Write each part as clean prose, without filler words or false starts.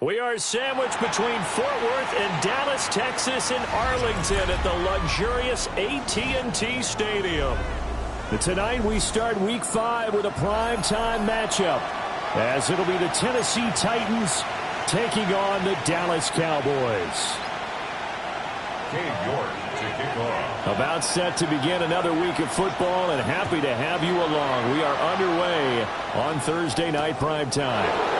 We are sandwiched between Fort Worth and Dallas, Texas, and Arlington at the luxurious AT&T Stadium. But tonight we start Week 5 with a primetime matchup, as it'll be the Tennessee Titans taking on the Dallas Cowboys. About set to begin another week of football, and happy to have you along. We are underway on Thursday night primetime.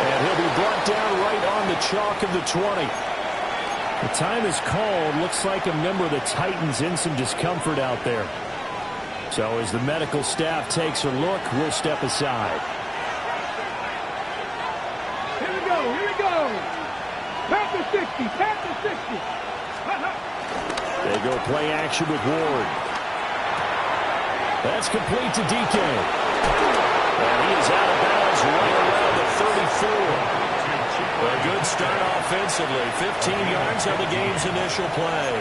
And he'll be brought down right on the chalk of the 20. The time is called. Looks like a member of the Titans in some discomfort out there. So as the medical staff takes a look, we'll step aside. Here we go, here we go. Panther 60, Panther 60. They go play action with Ward. That's complete to DK. And he is out of bounds right around the 34. A good start offensively. 15 yards on the game's initial play.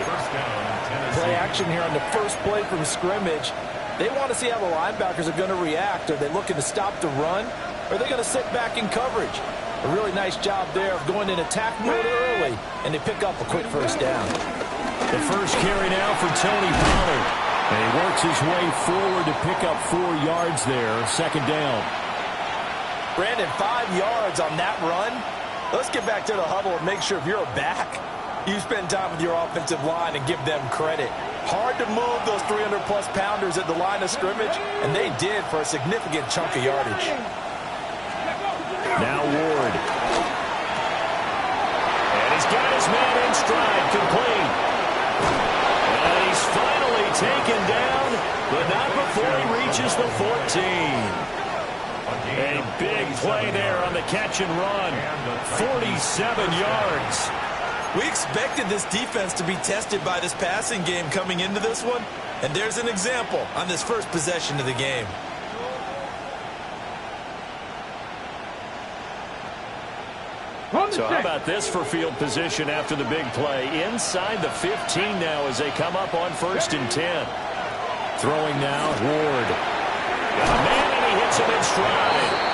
Play action here on the first play from scrimmage. They want to see how the linebackers are going to react. Are they looking to stop the run? Or are they going to sit back in coverage? A really nice job there of going in attack mode early, and they pick up a quick first down. The first carry now for Tony Pollard. And he works his way forward to pick up 4 yards there. Second down. Brandon, 5 yards on that run. Let's get back to the huddle and make sure if you're a back, you spend time with your offensive line and give them credit. Hard to move those 300-plus pounders at the line of scrimmage, and they did for a significant chunk of yardage. Now Ward. And he's got his man in stride, complete. And he's finally taken down, but not before he reaches the 14. A big play there on the catch and run. 47 yards. We expected this defense to be tested by this passing game coming into this one, and there's an example on this first possession of the game. So how about this for field position after the big play? Inside the 15 now as they come up on 1st and 10. Throwing now, Ward. Got a man, and he hits him in stride.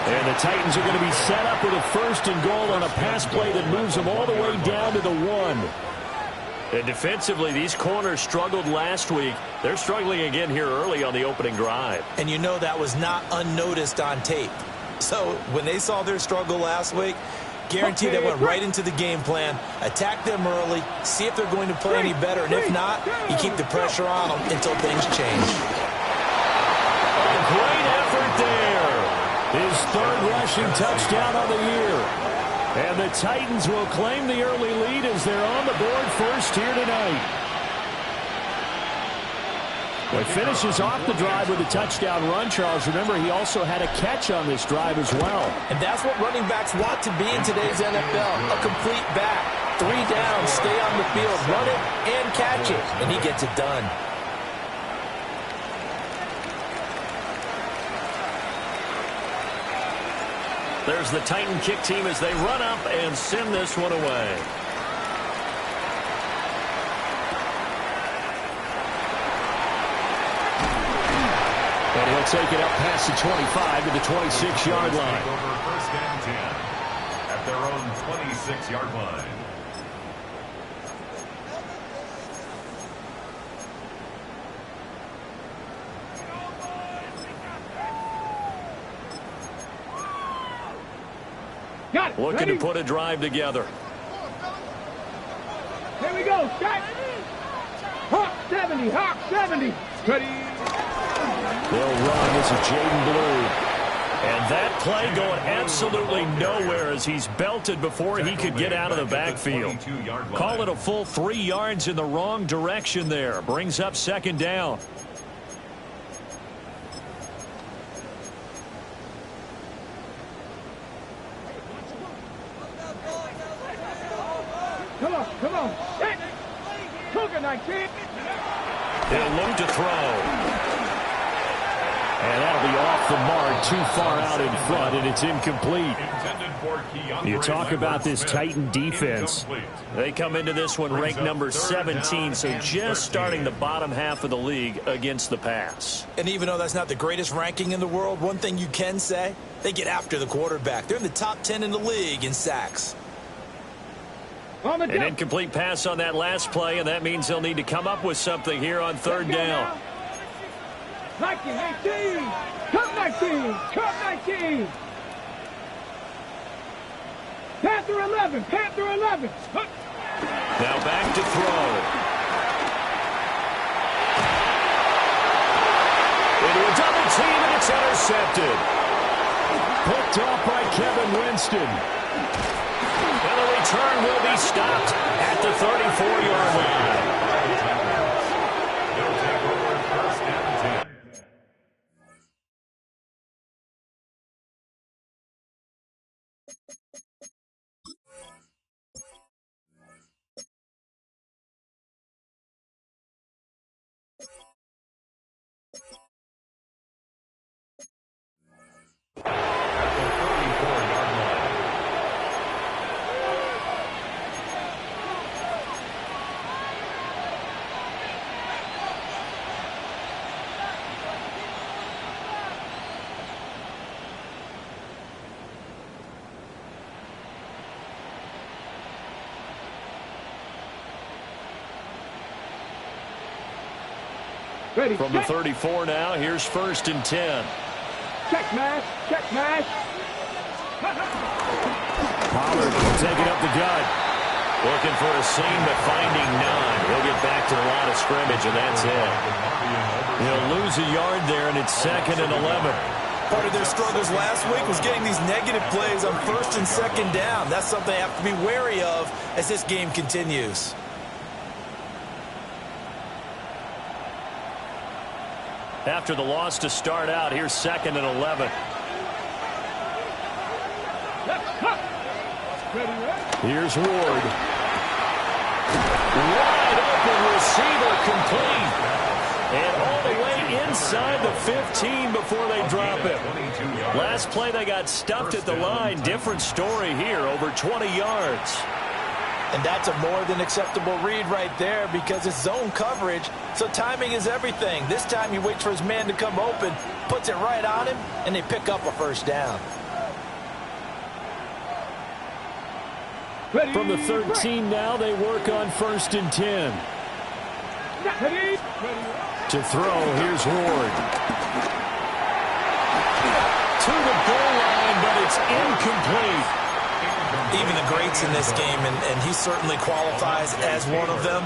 And the Titans are going to be set up with a 1st and goal on a pass play that moves them all the way down to the 1. And defensively, these corners struggled last week. They're struggling again here early on the opening drive. And you know that was not unnoticed on tape. So when they saw their struggle last week, guaranteed they went right into the game plan, attack them early, see if they're going to play any better, and if not, you keep the pressure on them until things change. A great effort there. His 3rd rushing touchdown of the year. And the Titans will claim the early lead as they're on the board first here tonight. Well, he finishes off the drive with a touchdown run, Charles. Remember, he also had a catch on this drive as well. And that's what running backs want to be in today's NFL, a complete back. 3 downs, stay on the field, run it, and catch it. And he gets it done. There's the Titan kick team as they run up and send this one away. And he'll take it up past the 25 to the 26-yard line. Over 1st and 10 at their own 26-yard line. Got it. Looking Ready? to put a drive together. Here we go. Start. Hawk 70. Hawk 70. Ready. They'll run. This is Jaden Blue. And that play going absolutely nowhere as he's belted before he could get out of the backfield. Call it a full 3 yards in the wrong direction there. Brings up 2nd down. Come on. Hit. Cougar 19. He'll look to throw. And that'll be off the mark, too far out in front, and it's incomplete. You talk about this Titan defense. They come into this one ranked number 17, so just starting the bottom half of the league against the pass. And even though that's not the greatest ranking in the world, one thing you can say, they get after the quarterback. They're in the top 10 in the league in sacks. An incomplete pass on that last play, and that means they'll need to come up with something here on third down. 19, 18, cut 19, cut 19. Panther 11, Panther 11. Now back to throw. Into a double team, and it's intercepted. Picked off by Kevin Winston. And the return will be stopped at the 34-yard line. They'll take over first and 10. Ready, From the 34 now, here's first and 10. Check mash, check mash. Pollard taking up the gut. Looking for a seam, but finding none. He'll get back to the line of scrimmage, and that's it. He'll lose a yard there, and it's second and 11. Part of their struggles last week was getting these negative plays on first and second down. That's something they have to be wary of as this game continues. After the loss to start out, here's second and 11. Here's Ward. Wide open receiver complete. And all the way inside the 15 before they drop it. Last play they got stuffed at the line. Different story here, over 20 yards. And that's a more than acceptable read right there because it's zone coverage, so timing is everything. This time he waits for his man to come open, puts it right on him, and they pick up a first down. From the 13 now, they work on first and 10. To throw, here's Ward. To the goal line, but it's incomplete. Even the greats in this game, and he certainly qualifies as one of them,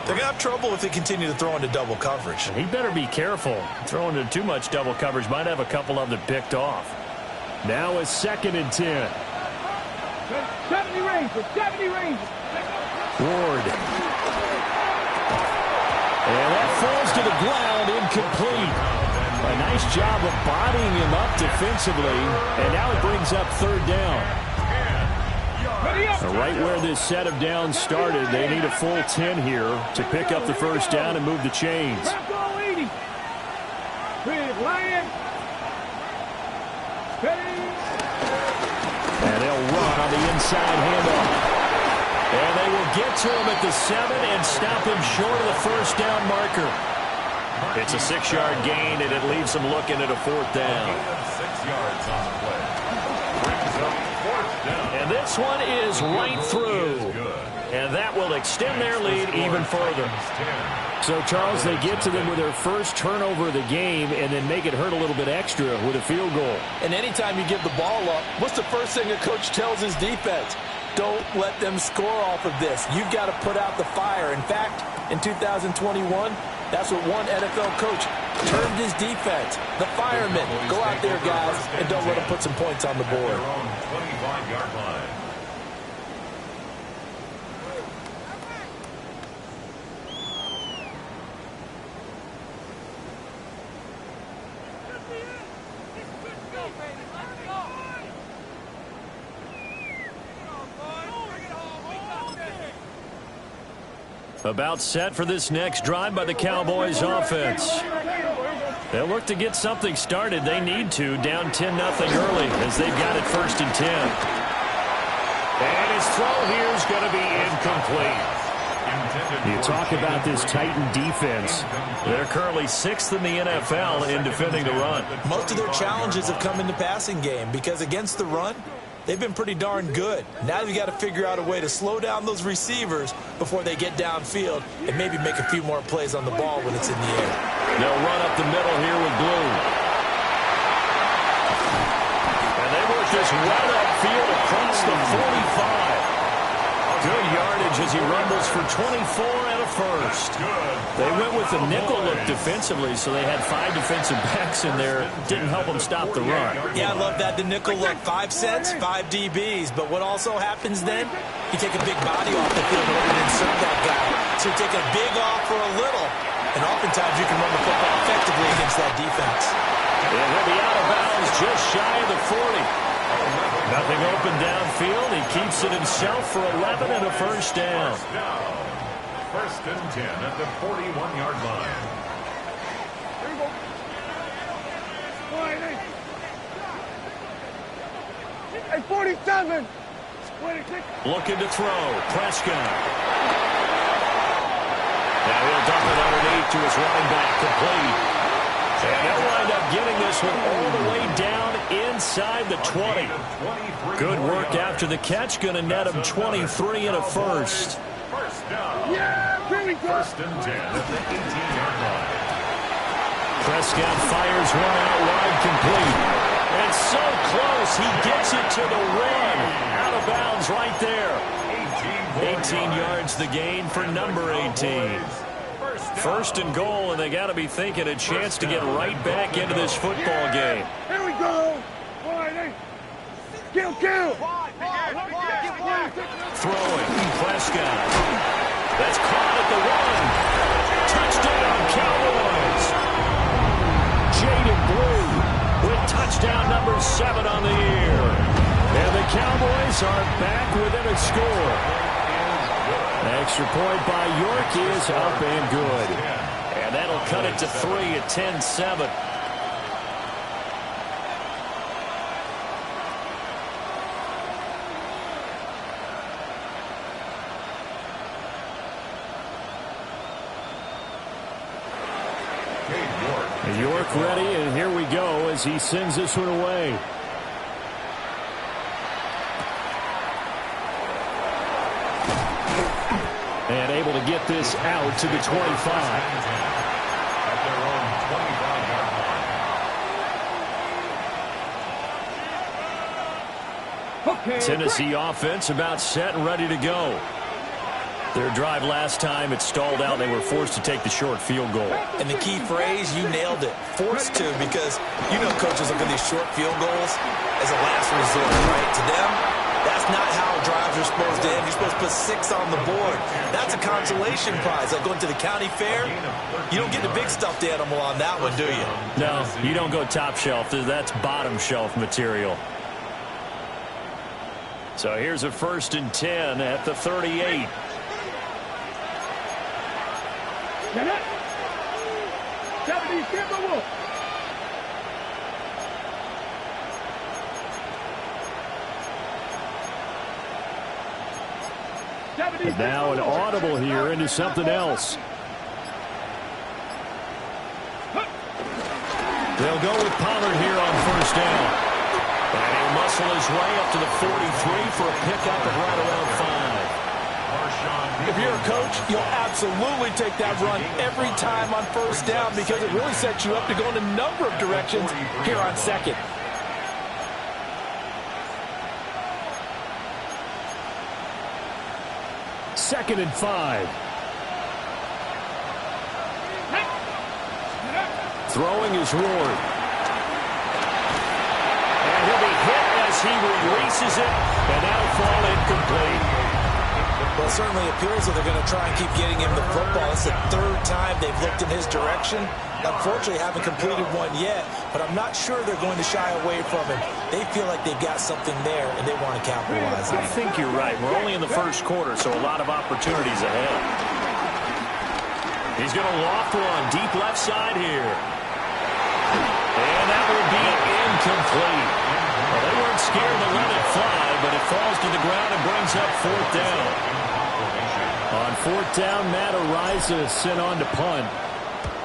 they're going to have trouble if they continue to throw into double coverage. He better be careful. Throwing into too much double coverage might have a couple of them picked off. Now it's second and 10. 70 range, 70 range. Ward. And that falls to the ground, incomplete. A nice job of bodying him up defensively, and now it brings up third down. Right where this set of downs started, they need a full 10 here to pick up the first down and move the chains. And they'll run on the inside handoff. And they will get to him at the 7 and stop him short of the first down marker. It's a 6-yard gain, and it leaves them looking at a fourth down. 6 yards on the play. Brings up fourth down. And this one is right through. And that will extend their lead even further. So, Charles, they get to them with their first turnover of the game and then make it hurt a little bit extra with a field goal. And anytime you give the ball up, what's the first thing a coach tells his defense? Don't let them score off of this. You've got to put out the fire. In fact, in 2021, that's what one NFL coach termed his defense. The firemen. Go out there, guys, and don't let them put some points on the board. Their own 25-yard line. About set for this next drive by the Cowboys offense. They'll look to get something started. They need to. Down 10-0 early as they've got it 1st and 10. And his throw here is going to be incomplete. You talk about this Titan defense. They're currently 6th in the NFL in defending the run. Most of their challenges have come in the passing game because against the run, they've been pretty darn good. Now they've got to figure out a way to slow down those receivers before they get downfield and maybe make a few more plays on the ball when it's in the air. They'll run up the middle here with Blue. And they work this well upfield across the 45. Good yardage as he rumbles for 24 and a first. They went with the nickel look defensively, so they had 5 defensive backs in there. Didn't help them stop the run. Yeah, I love that. The nickel look, 5 cents, 5 DBs. But what also happens then, you take a big body off the field in order to insert that guy. So you take a big off for a little, and oftentimes you can run the football effectively against that defense. And he'll be out of bounds just shy of the 40. Nothing open downfield. He keeps it himself for 11 and a first down. 1st and 10 at the 41-yard line. Here we go. 47. 26. Looking to throw. Prescott. Now he'll dump it underneath to his running back. Complete. And he'll wind up getting this one all the way down inside the 20. Good work after the catch. Going to net him 23 and a first. First down. Yeah, here we go. 1st and 10 at the 18-yard line. Prescott fires one out wide, complete. And so close, he gets it to the one. Out of bounds right there. 18 yards the gain for number 18. 1st and goal, and they got to be thinking a chance to get right back into this football game. Here we go. Kill. Throwing, Prescott. That's caught at the 1. Touchdown, Cowboys. Jaded Blue with touchdown number 7 on the year. And the Cowboys are back within a score. Extra point by York is up and good. And that'll cut it to 3 at 10-7. York ready, and here we go as he sends this one away. And able to get this out to the 25. At their own 25-yard line. Okay. Tennessee offense about set and ready to go. Their drive last time, it stalled out. They were forced to take the short field goal. And the key phrase, you nailed it. Forced to, because you know coaches look at these short field goals as a last resort, right? To them, that's not how drives are supposed to end. You're supposed to put 6 on the board. That's a consolation prize. Like going to the county fair, you don't get the big stuffed animal on that one, do you? No, you don't go top shelf. That's bottom shelf material. So here's a 1st and 10 at the 38. Get it. 70, get the wolf. And now an audible here into something else. They'll go with Pollard here on 1st down. And he'll muscle his way up to the 43 for a pickup of right around 5. If you're a coach, you'll absolutely take that run every time on 1st down because it really sets you up to go in a number of directions here on 2nd. Second and 5. Throwing is Ward. And he'll be hit as he releases it, and that'll fall incomplete. Well, it certainly appears that they're going to try and keep getting him the football. It's the 3rd time they've looked in his direction. Unfortunately, haven't completed one yet, but I'm not sure they're going to shy away from him. They feel like they've got something there, and they want to capitalize on it. I think you're right. We're only in the 1st quarter, so a lot of opportunities ahead. He's going to loft one deep left side here. will be incomplete. Well, they weren't scared to let it fly, but it falls to the ground and brings up fourth down. On fourth down, Matt Araiza sent on to punt.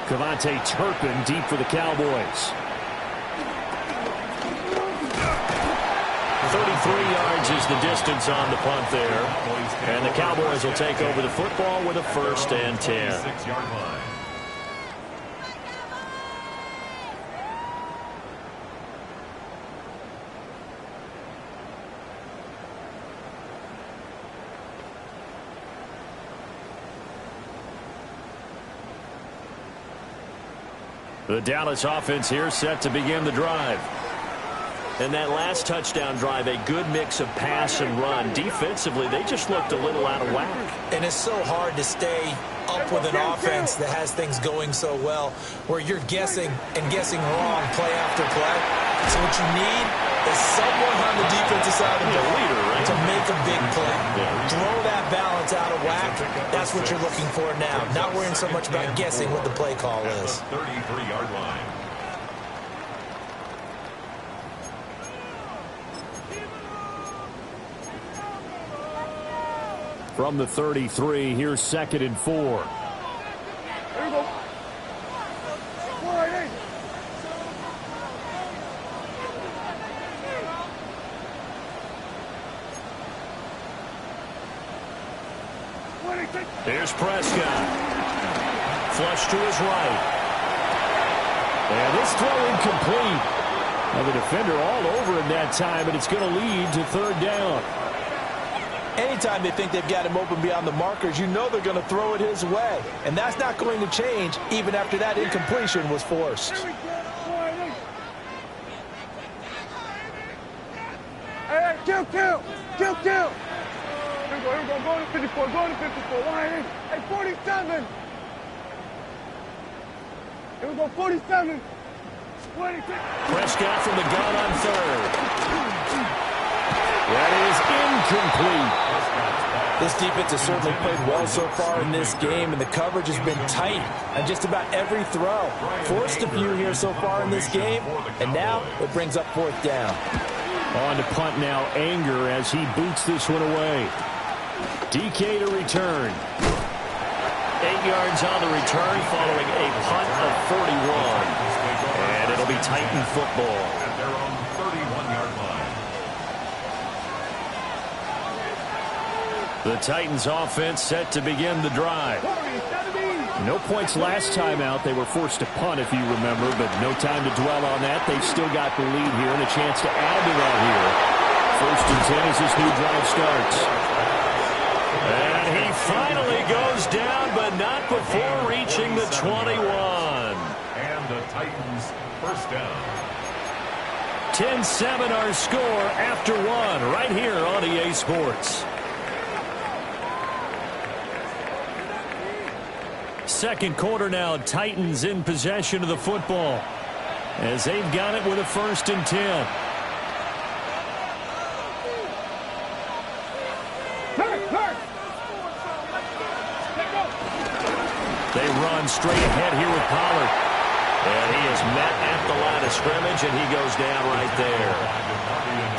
Cavante Turpin deep for the Cowboys. 33 yards is the distance on the punt there. And the Cowboys will take over the football with a 1st and 10. The Dallas offense here set to begin the drive. And that last touchdown drive, a good mix of pass and run. Defensively, they just looked a little out of whack. And it's so hard to stay up with an offense that has things going so well, where you're guessing and guessing wrong play after play. So what you need is someone on the defensive side of the leader, right, to make a big play. Throw that balance out of whack. That's what you're looking for now. Not worrying so much about guessing what the play call is. 33-yard line. From the 33, here's 2nd and 4. There you go. Here's Prescott. Flush to his right. And this throw incomplete. Now the defender all over him that time, but it's going to lead to 3rd down. Anytime they think they've got him open beyond the markers, you know they're going to throw it his way. And that's not going to change even after that incompletion was forced. Hey, kill. Here we go. Go to 54. Hey, 47. Here we go, 47. 26. Prescott from the gun on 3rd. That is incomplete. This defense has certainly played well so far in this game, and the coverage has been tight on just about every throw. Forced a few here so far in this game, and now it brings up 4th down. On to punt now, Anger as he boots this one away. DK to return. 8 yards on the return following a punt of 41. And it'll be Titan football. At their own 31-yard line. The Titans offense set to begin the drive. No points last time out. They were forced to punt, if you remember, but no time to dwell on that. They've still got the lead here and a chance to add to that here. 1st and 10 as this new drive starts. And he finally goes down, but not before reaching the 21. And the Titans 1st down. 10-7 our score after 1 right here on EA Sports. 2nd quarter now, Titans in possession of the football as they've got it with a 1st and 10. They run straight ahead here with Pollard. And he is met at the line of scrimmage, and he goes down right there.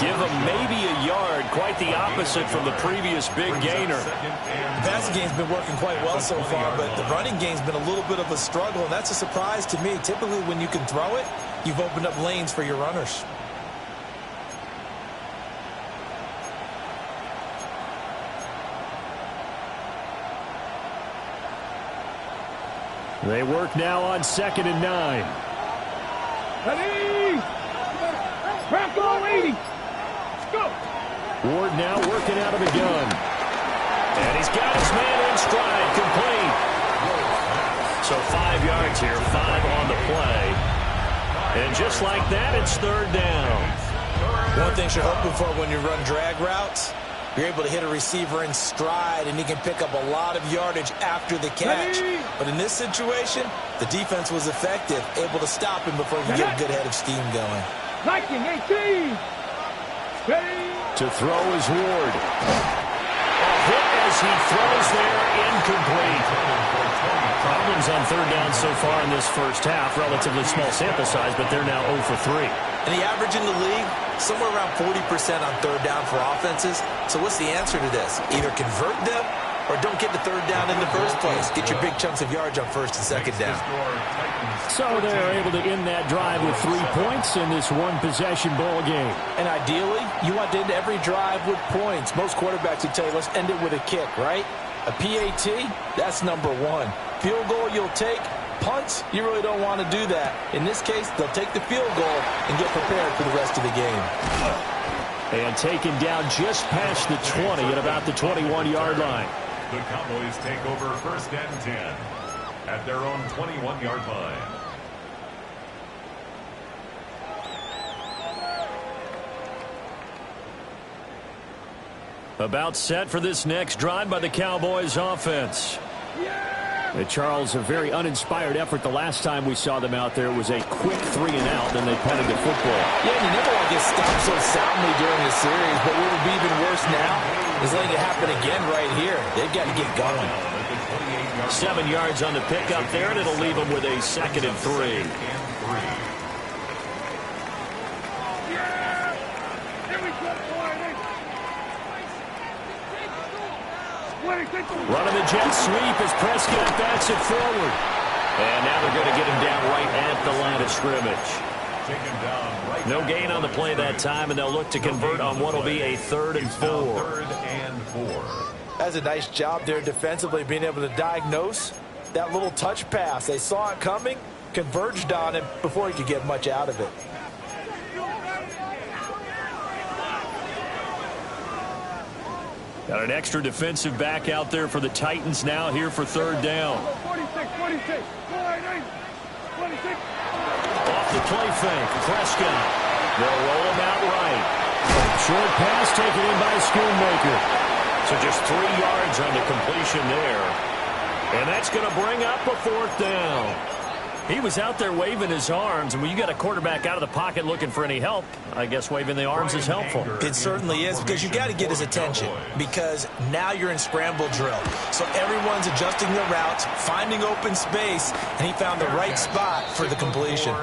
Give him maybe a yard, quite the opposite from the previous big gainer. The passing game's been working quite well so far, but the running game's been a little bit of a struggle, and that's a surprise to me. Typically, when you can throw it, you've opened up lanes for your runners. They work now on 2nd and 9. Ready? Crack on 80. Go. Ward now working out of the gun. And he's got his man in stride, complete. So 5 yards here, 5 on the play. And just like that, it's 3rd down. One thing you're hoping for when you run drag routes, you're able to hit a receiver in stride, and he can pick up a lot of yardage after the catch. But in this situation, the defense was effective, able to stop him before he could get a good head of steam going. Viking 18. To throw is Ward. A hit as he throws there, incomplete. problems on third down so far in this first half. Relatively small sample size, but they're now 0 for 3. And the average in the league, somewhere around 40% on third down for offenses. So what's the answer to this? Either convert them or don't get the third down in the first place. Get your big chunks of yards on first and second down. So they're able to end that drive with 3 points in this one-possession ball game. And ideally, you want to end every drive with points. Most quarterbacks would tell you, let's end it with a kick, right? A PAT, that's number one. Field goal you'll take. Punts, you really don't want to do that. In this case, they'll take the field goal and get prepared for the rest of the game. And taken down just past the 20 at about the 21-yard line. The Cowboys take over first and 10 at their own 21-yard line. About set for this next drive by the Cowboys offense. Charles, a very uninspired effort. The last time we saw them out there was a quick 3 and out, then they punted the football. Yeah, and you never want to get stopped so soundly during the series, but what would be even worse now is letting it happen again right here. They've got to get going. 7 yards on the pickup there, and it'll leave them with a 2nd and 3. Running the jet sweep as Prescott bats it forward. And now they're going to get him down right at the line of scrimmage. No gain on the play that time, and they'll look to convert on what will be a 3rd and 4. That's a nice job there defensively, being able to diagnose that little touch pass. They saw it coming, converged on it before he could get much out of it. Got an extra defensive back out there for the Titans now here for 3rd down. 46. Off the play fake, Prescott. They'll roll him out right. Short pass taken in by Schoonmaker. So just 3 yards on the completion there. And that's going to bring up a 4th down. He was out there waving his arms, and when you got a quarterback out of the pocket looking for any help, I guess waving the arms is helpful. It certainly is, because you got to get his attention, because now you're in scramble drill. So everyone's adjusting their routes, finding open space, and he found the right spot for the completion.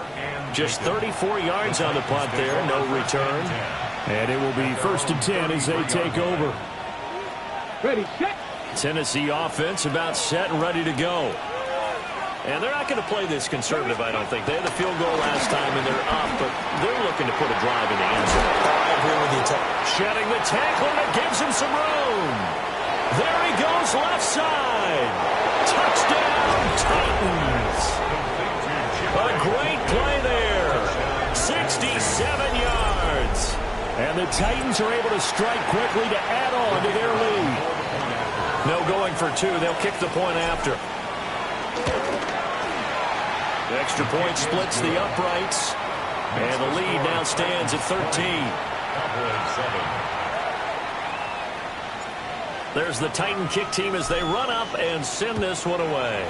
Just 34 yards on the punt there, no return. And it will be 1st and 10 as they take over. Ready, set. Tennessee offense about set and ready to go. And they're not going to play this conservative, I don't think. They had the field goal last time, and they're up, but they're looking to put a drive in the end zone. I agree with you, Tom. Shedding the tackle, and it gives him some room. There he goes, left side. Touchdown, Titans. A great play there. 67 yards. And the Titans are able to strike quickly to add on to their lead. No going for 2. They'll kick the point after. The extra point splits the uprights. And the lead now stands at 13. There's the Titan kick team as they run up and send this one away.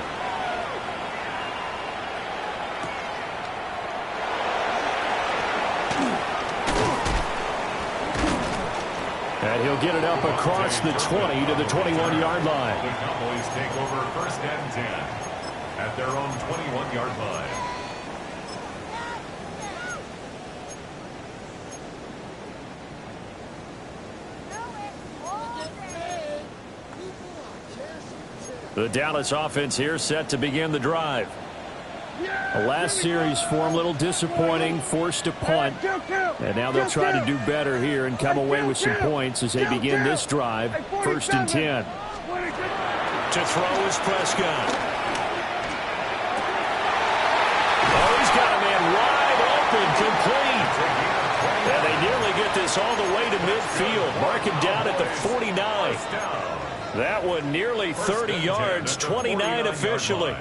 And he'll get it up across the 20 to the 21-yard line. The Cowboys take over 1st and 10 at their own 21-yard line. The Dallas offense here set to begin the drive. The last series for them, a little disappointing, forced to punt. And now they'll try to do better here and come away with some points as they begin this drive, 1st and 10. To throw is Prescott. Oh, he's got a man wide open, complete. And they nearly get this all the way to midfield. Mark him down at the 49. That one nearly 30 yards, 29 officially.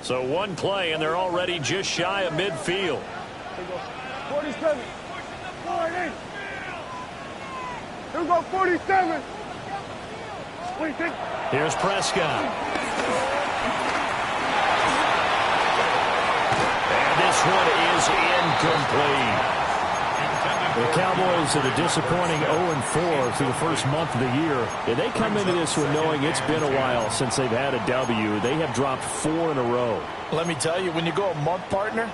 So one play, and they're already just shy of midfield. 47. 48. Here we go, 47. 26. Here's Prescott. And this one is incomplete. The Cowboys are the disappointing 0-4 through the first month of the year. And they come into this one knowing it's been a while since they've had a W. They have dropped 4 in a row. Let me tell you, when you go a month, partner,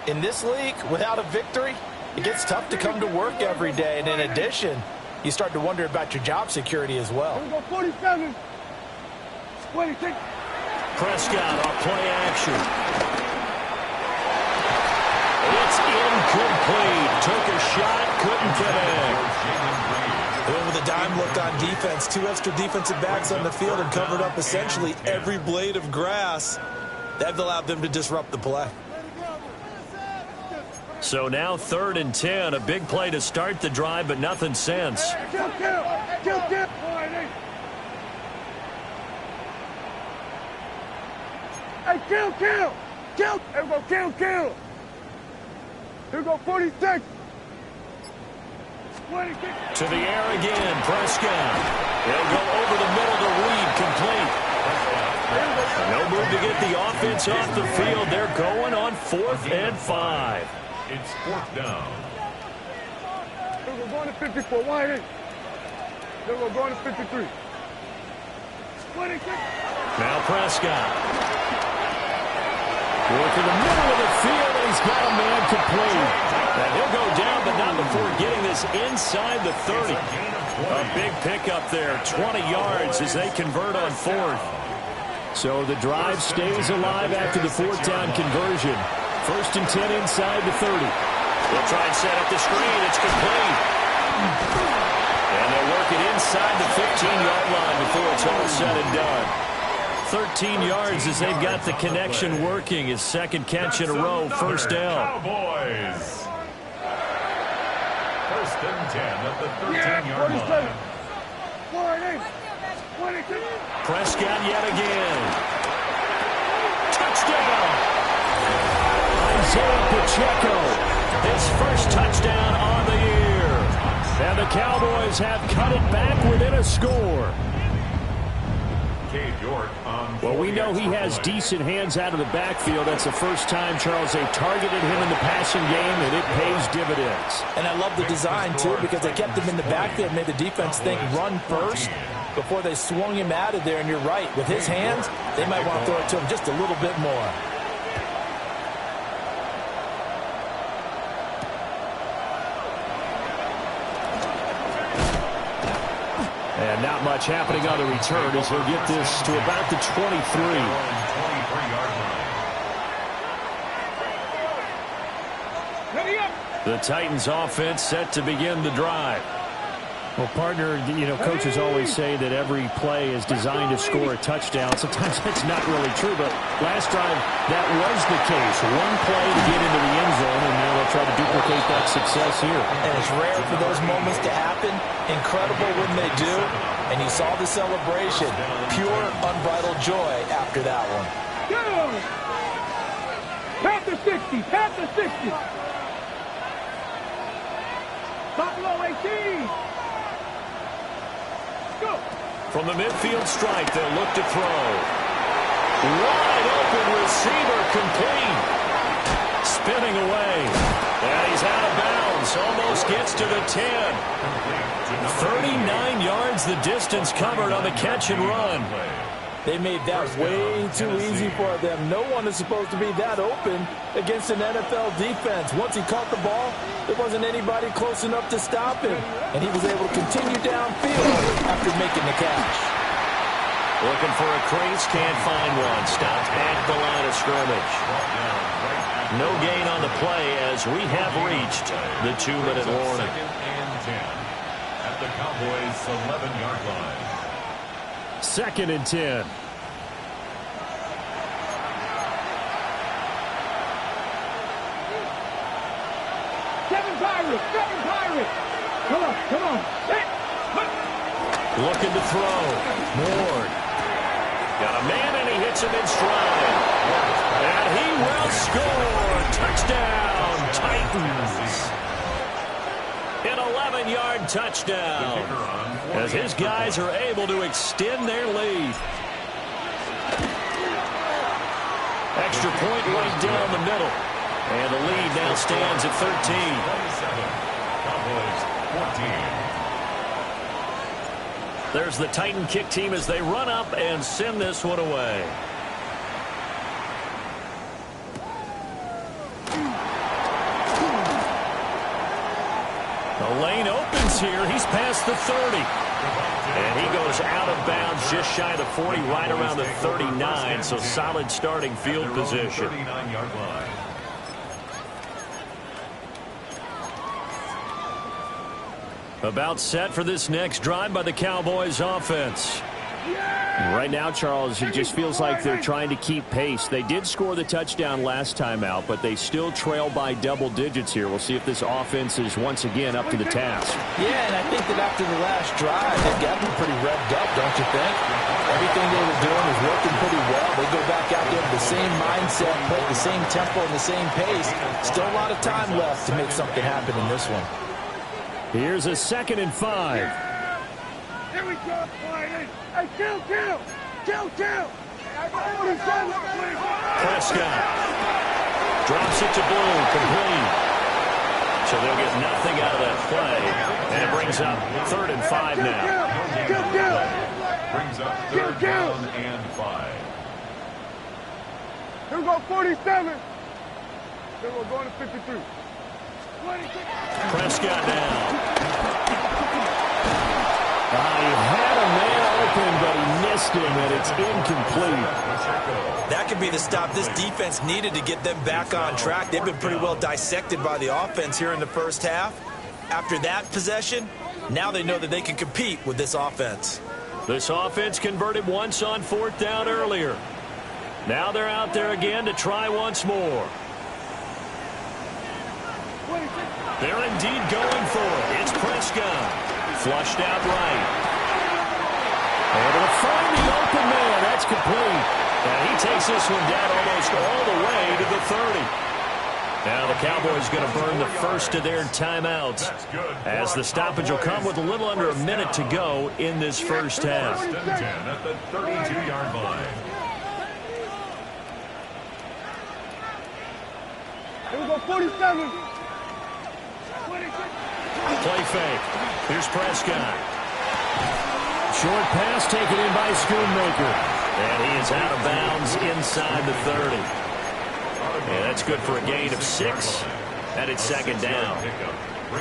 in this league, without a victory, it gets tough to come to work every day. And in addition, you start to wonder about your job security as well. Here we go, 47. 26. Prescott off play action. It's incomplete. Took a shot, couldn't connect. Well, with a dime look on defense, 2 extra defensive backs on the field and covered up essentially every blade of grass. That allowed them to disrupt the play. So now 3rd and 10. A big play to start the drive, but nothing since. Kill. Hey, kill. Here we go, kill. Here we go, 46. 26. To the air again, Prescott. They'll go over the middle to Reed, complete. No move to get the offense off the field. They're going on 4th and 5. It's 4th down. Here we go, going to 54. Wide in. Here we go, going to 53. 26. Now Prescott. Working the middle of the field, and he's got a man complete. And he'll go down, but not before getting this inside the 30. A big pickup there, 20 yards as they convert on 4th. So the drive stays alive after the 4th down conversion. 1st and 10 inside the 30. They'll try and set up the screen. It's complete. And they'll work it inside the 15-yard line before it's all said and done. 13 yards as they've got the connection working. His 2nd catch in a row, 1st down. Cowboys. 1st and 10 at the 13-yard line. Prescott yet again. Touchdown! Isaiah Pacheco, his first touchdown on the year. And the Cowboys have cut it back within a score. Well, we know he has decent hands out of the backfield. That's the first time, Charles, they targeted him in the passing game, and it pays dividends. And I love the design, too, because they kept him in the backfield, made the defense think run first before they swung him out of there. And you're right, with his hands, they might want to throw it to him just a little bit more. And not much happening on the return as he'll get this to about the 23. The Titans offense set to begin the drive. Well, partner, you know, coaches always say that every play is designed to score a touchdown. Sometimes that's not really true, but last drive that was the case. One play to get into the end zone, and now they'll try to duplicate that success here. And it's rare for those moments to happen. Incredible when they do. And you saw the celebration. Pure, unbridled joy after that one. Go! Past the 60. Past the 60. Buffalo 18. Go. From the midfield strike, they'll look to throw. Wide open receiver, complete. Spinning away. And he's out of bounds. Almost gets to the 10. 39 yards the distance covered on the catch and run. They made that way too easy for them. No one is supposed to be that open against an NFL defense. Once he caught the ball, there wasn't anybody close enough to stop him. And he was able to continue downfield after making the catch. Looking for a crease, can't find one. Stopped at the line of scrimmage. No gain on the play as we have reached the 2-minute warning. 2nd and 10 at the Cowboys' 11-yard line. 2nd and 10. Seven Pirates. Come on. Looking to throw. Ward. Got a man, and he hits him in stride. And he will score. Touchdown, Titans. An 11-yard touchdown as his guys are able to extend their lead. Extra point right down the middle. And the lead now stands at 13. Cowboys 14. There's the Titan kick team as they run up and send this one away. The lane opens here. He's past the 30. And he goes out of bounds just shy of the 40, right around the 39. So solid starting field position. 39-yard line. About set for this next drive by the Cowboys offense. Right now, Charles, it just feels like they're trying to keep pace. They did score the touchdown last time out, but they still trail by double digits here. We'll see if this offense is once again up to the task. Yeah, and I think that after the last drive, they've got them pretty revved up, don't you think? Everything they were doing was working pretty well. They go back out there with the same mindset, play the same tempo and the same pace. Still a lot of time left to make something happen in this one. Here's a 2nd and 5. Here we go, Friday. Hey, kill. Prescott drops it to Blue, complete. So they'll get nothing out of that play, and it brings up 3rd and 5 now. Kill. Brings up 3rd down and 5. Here we go, 47. Then we're going to 53. Prescott now. He had a man open, but he missed him, and it's incomplete. That could be the stop this defense needed to get them back on track. They've been pretty well dissected by the offense here in the first half. After that possession, now they know that they can compete with this offense. This offense converted once on 4th down earlier. Now they're out there again to try once more. They're indeed going for it. It's Prescott. Flushed out right. Able to find the open man. That's complete. And he takes this one down almost all the way to the 30. Now the Cowboys going to burn the first of their timeouts as the stoppage will come with a little under a minute to go in this first half. 1st and 10 at the 32-yard line. Here we go, 47. Play fake. Here's Prescott. Short pass taken in by Schoonmaker. And he is out of bounds inside the 30. And that's good for a gain of 6. And it's 2nd down.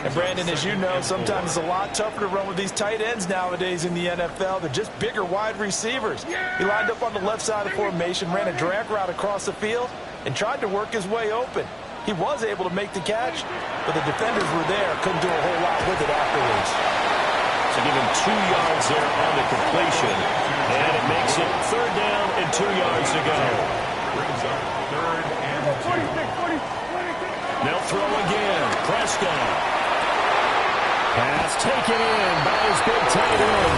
And Brandon, as you know, sometimes it's a lot tougher to run with these tight ends nowadays in the NFL. They're just bigger wide receivers. He lined up on the left side of the formation, ran a drag route across the field, and tried to work his way open. He was able to make the catch, but the defenders were there, couldn't do a whole lot with it afterwards. So give him 2 yards there on the completion, and it makes it 3rd down and 2 yards to go. Brings up 3rd and 2. They'll throw again. Prescott. Pass taken in by his big tight end.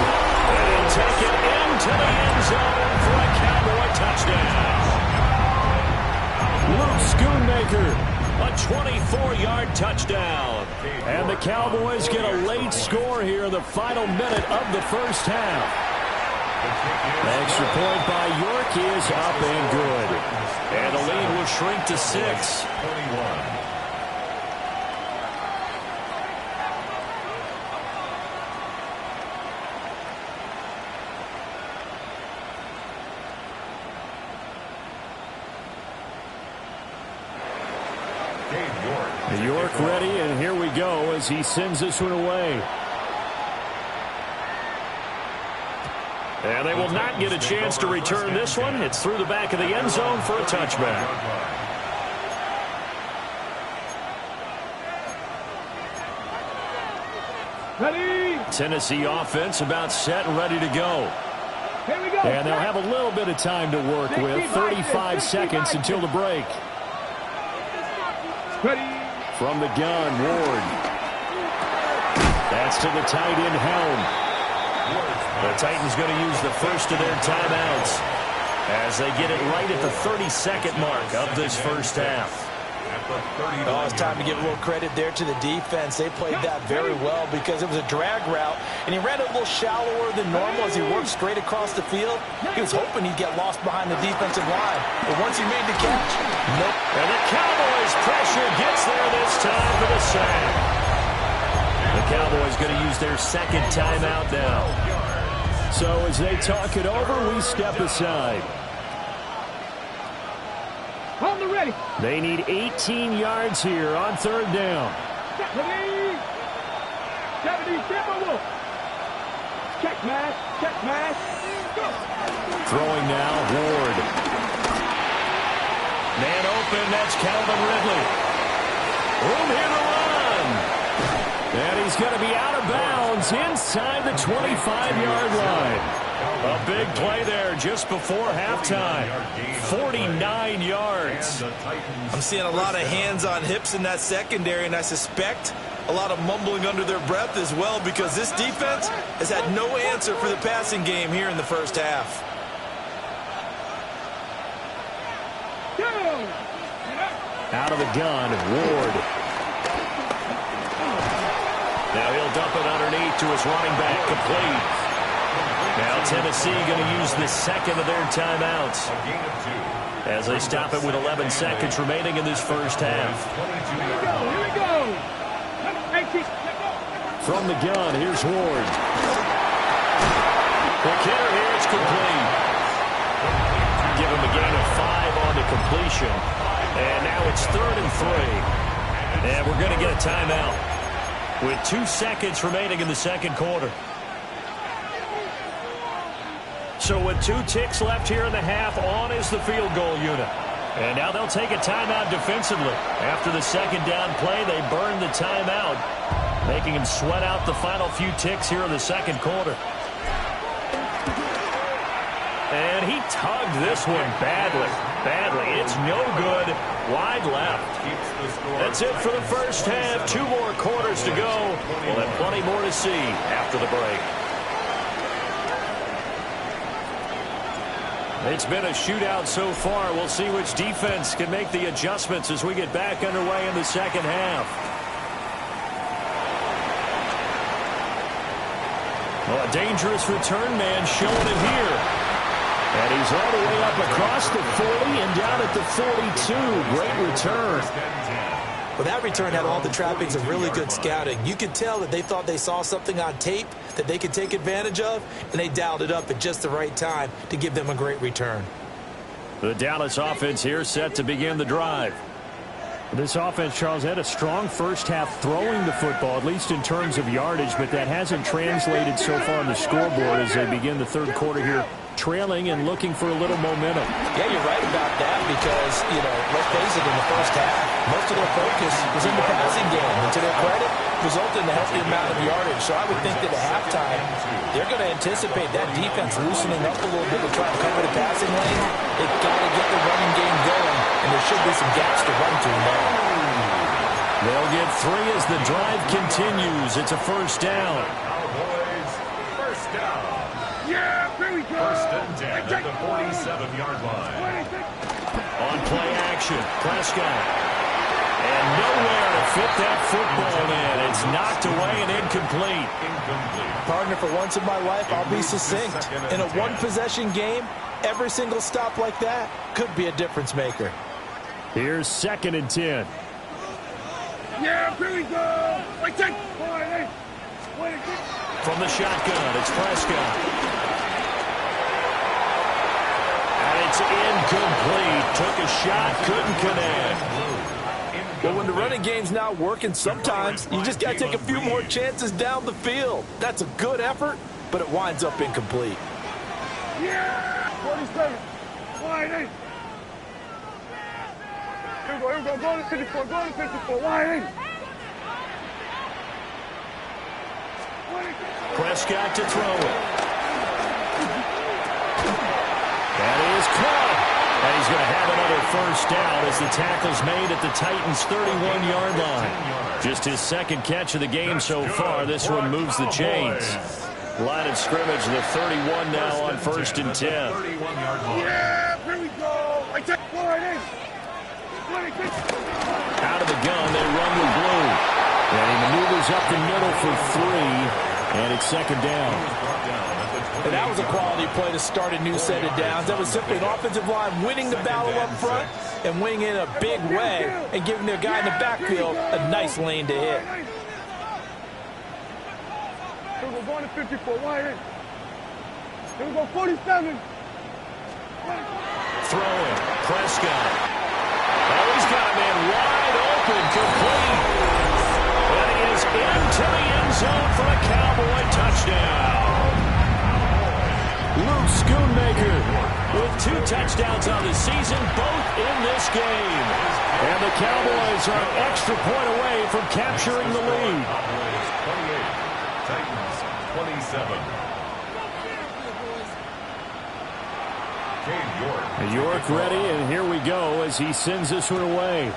And he'll take it into the end zone for a Cowboy touchdown. Luke Schoonmaker. A 24-yard touchdown. And the Cowboys get a late score here in the final minute of the first half. The extra point by York is up and good. And the lead will shrink to 6. 21. York ready, and here we go as he sends this one away. And they will not get a chance to return this one. It's through the back of the end zone for a touchback. Ready? Tennessee offense about set and ready to go. Here we go. And they'll have a little bit of time to work with. 35 seconds until the break. Ready? From the gun, Ward. That's to the tight end, Helm. The Titans going to use the first of their timeouts as they get it right at the 32nd mark of this first half. Oh, it's time to give a little credit there to the defense. They played that very well because it was a drag route, and he ran a little shallower than normal as he worked straight across the field. He was hoping he'd get lost behind the defensive line, but once he made the catch, nope. And the Cowboys' pressure gets there this time for the sack. The Cowboys going to use their second timeout now. So as they talk it over, we step aside. On the ready. They need 18 yards here on third down. 70, check mash, go. Throwing now, Ward. Man open, that's Calvin Ridley. Room here to run. And he's going to be out of bounds inside the 25-yard line. A big play there just before halftime. 49 yards. I'm seeing a lot of hands on hips in that secondary, and I suspect a lot of mumbling under their breath as well, because this defense has had no answer for the passing game here in the first half. Out of the gun, Ward. Now he'll dump it underneath to his running back, complete. Now Tennessee going to use the second of their timeouts as they stop it with 11 seconds remaining in this first half. Here we go. From the gun, here's Ward. The kicker here, it's complete. Give him a gain of 5 on the completion. And now it's 3rd and 3. And we're going to get a timeout with 2 seconds remaining in the second quarter. So with 2 ticks left here in the half, on is the field goal unit. And now they'll take a timeout defensively. After the second down play, they burn the timeout, making him sweat out the final few ticks here in the second quarter. And he tugged this one badly. It's no good. Wide left. That's it for the first half. 2 more quarters to go. We'll have plenty more to see after the break. It's been a shootout so far. We'll see which defense can make the adjustments as we get back underway in the second half. Well, a dangerous return man showing it here. And he's all the way up across the 40 and down at the 42. Great return. Well, that return had all the trappings of really good scouting. You could tell that they thought they saw something on tape that they could take advantage of, and they dialed it up at just the right time to give them a great return. The Dallas offense here set to begin the drive. This offense, Charles, had a strong first half throwing the football, at least in terms of yardage, but that hasn't translated so far on the scoreboard as they begin the third quarter here, trailing and looking for a little momentum. Yeah, you're right about that because, let's face it, in the first half, most of their focus was in the passing game. And to their credit, resulted in a healthy amount of yardage. So I would think that at halftime, they're going to anticipate that defense loosening up a little bit to try and cover the passing lane. They've got to get the running game going, and there should be some gaps to run to now. They'll get 3 as the drive continues. It's a first down. Cowboys, first down. Yeah, here we go. First and 10 at the 47-yard line. On play action, Prescott. And nowhere to fit that football in. It's knocked away and incomplete. Partner, for once in my life, I'll be succinct. In a one-possession game, every single stop like that could be a difference maker. Here's 2nd and 10. Yeah, here we go. From the shotgun, it's Prescott. And it's incomplete. Took a shot, couldn't connect. But when the running game's not working, sometimes you just got to take a few more chances down the field. That's a good effort, but it winds up incomplete. Yeah! 47. Wide in. Here we go. Go to 54. Wide in. Prescott to throw it. That is caught. And he's going to have another first down as the tackle's made at the Titans' 31-yard line. Just his second catch of the game so far. This one moves the chains. Line of scrimmage, the 31 now on 1st and 10. Yeah, here we go. Out of the gun, they run with blue. And he maneuvers up the middle for 3, and it's 2nd down. And that was a quality play to start a new set of downs. That was simply an offensive line winning the battle up front and winning in a big way and giving their guy in the backfield a nice lane to hit. Here we go, going to 54, wide in. Here we go, 47. Throwing, Prescott. Oh, he's got a man wide open, complete. And he is into the end zone for a Cowboy touchdown. Luke Schoonmaker with 2 touchdowns on the season, both in this game. And the Cowboys are an extra point away from capturing the lead. 28, Titans 27. York ready, and here we go as he sends this one away.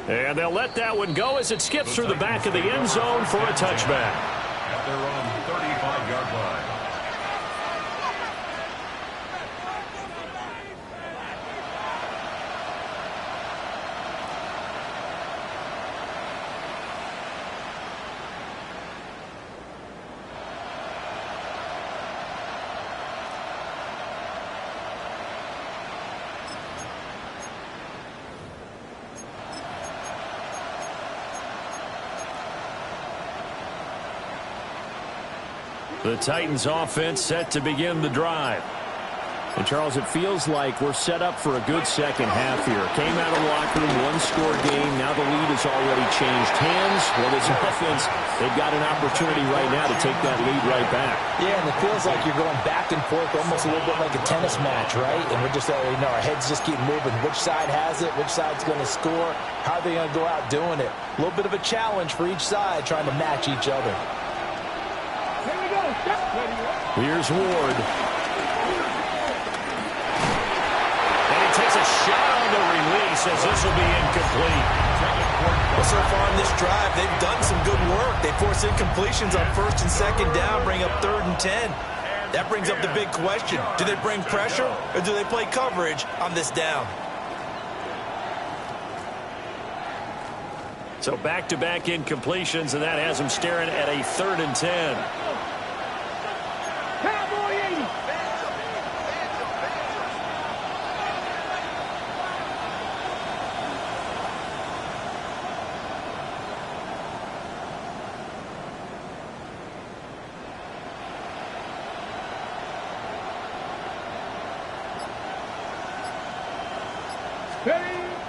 And they'll let that one go as it skips through the back of the end zone for a touchback. At their own 35-yard line. The Titans offense set to begin the drive. And Charles, it feels like we're set up for a good second half here. Came out of the locker room, 1-score game. Now the lead has already changed hands. Well, this offense, they've got an opportunity right now to take that lead right back. Yeah, and it feels like you're going back and forth almost a little bit like a tennis match, right? And we're just, our heads just keep moving. Which side has it? Which side's going to score? How are they going to go out doing it? A little bit of a challenge for each side trying to match each other. Here's Ward. And he takes a shot on the release as this will be incomplete. Well, so far in this drive, they've done some good work. They force incompletions on 1st and 2nd down, bring up 3rd and 10. That brings up the big question. Do they bring pressure or do they play coverage on this down? So back-to-back incompletions, and that has them staring at a 3rd and 10.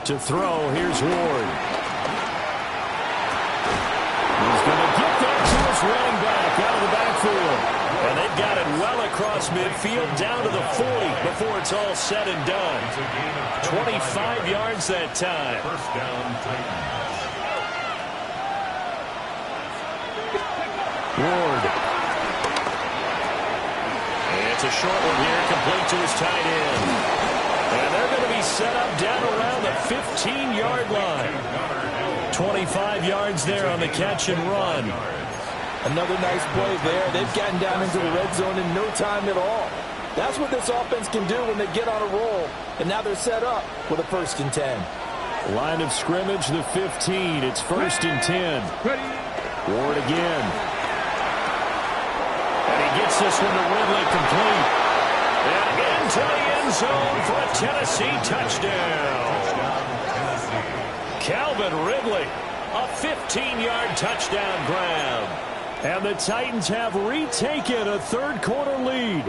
To throw, here's Ward. He's going to get that to his running back out of the backfield. And they've got it well across midfield down to the 40 before it's all said and done. 25 yards that time. First down, Titans. Ward. And it's a short one here, complete to his tight end. And they're going to be set up down around the 15-yard line. 25 yards there on the catch and run. Another nice play there. They've gotten down into the red zone in no time at all. That's what this offense can do when they get on a roll. And now they're set up with a 1st and 10. Line of scrimmage, the 15. It's 1st and 10. Ward again. And he gets this one to Ridley complete. And into the end zone for a Tennessee touchdown. Calvin Ridley, a 15-yard touchdown grab. And the Titans have retaken a 3rd-quarter lead.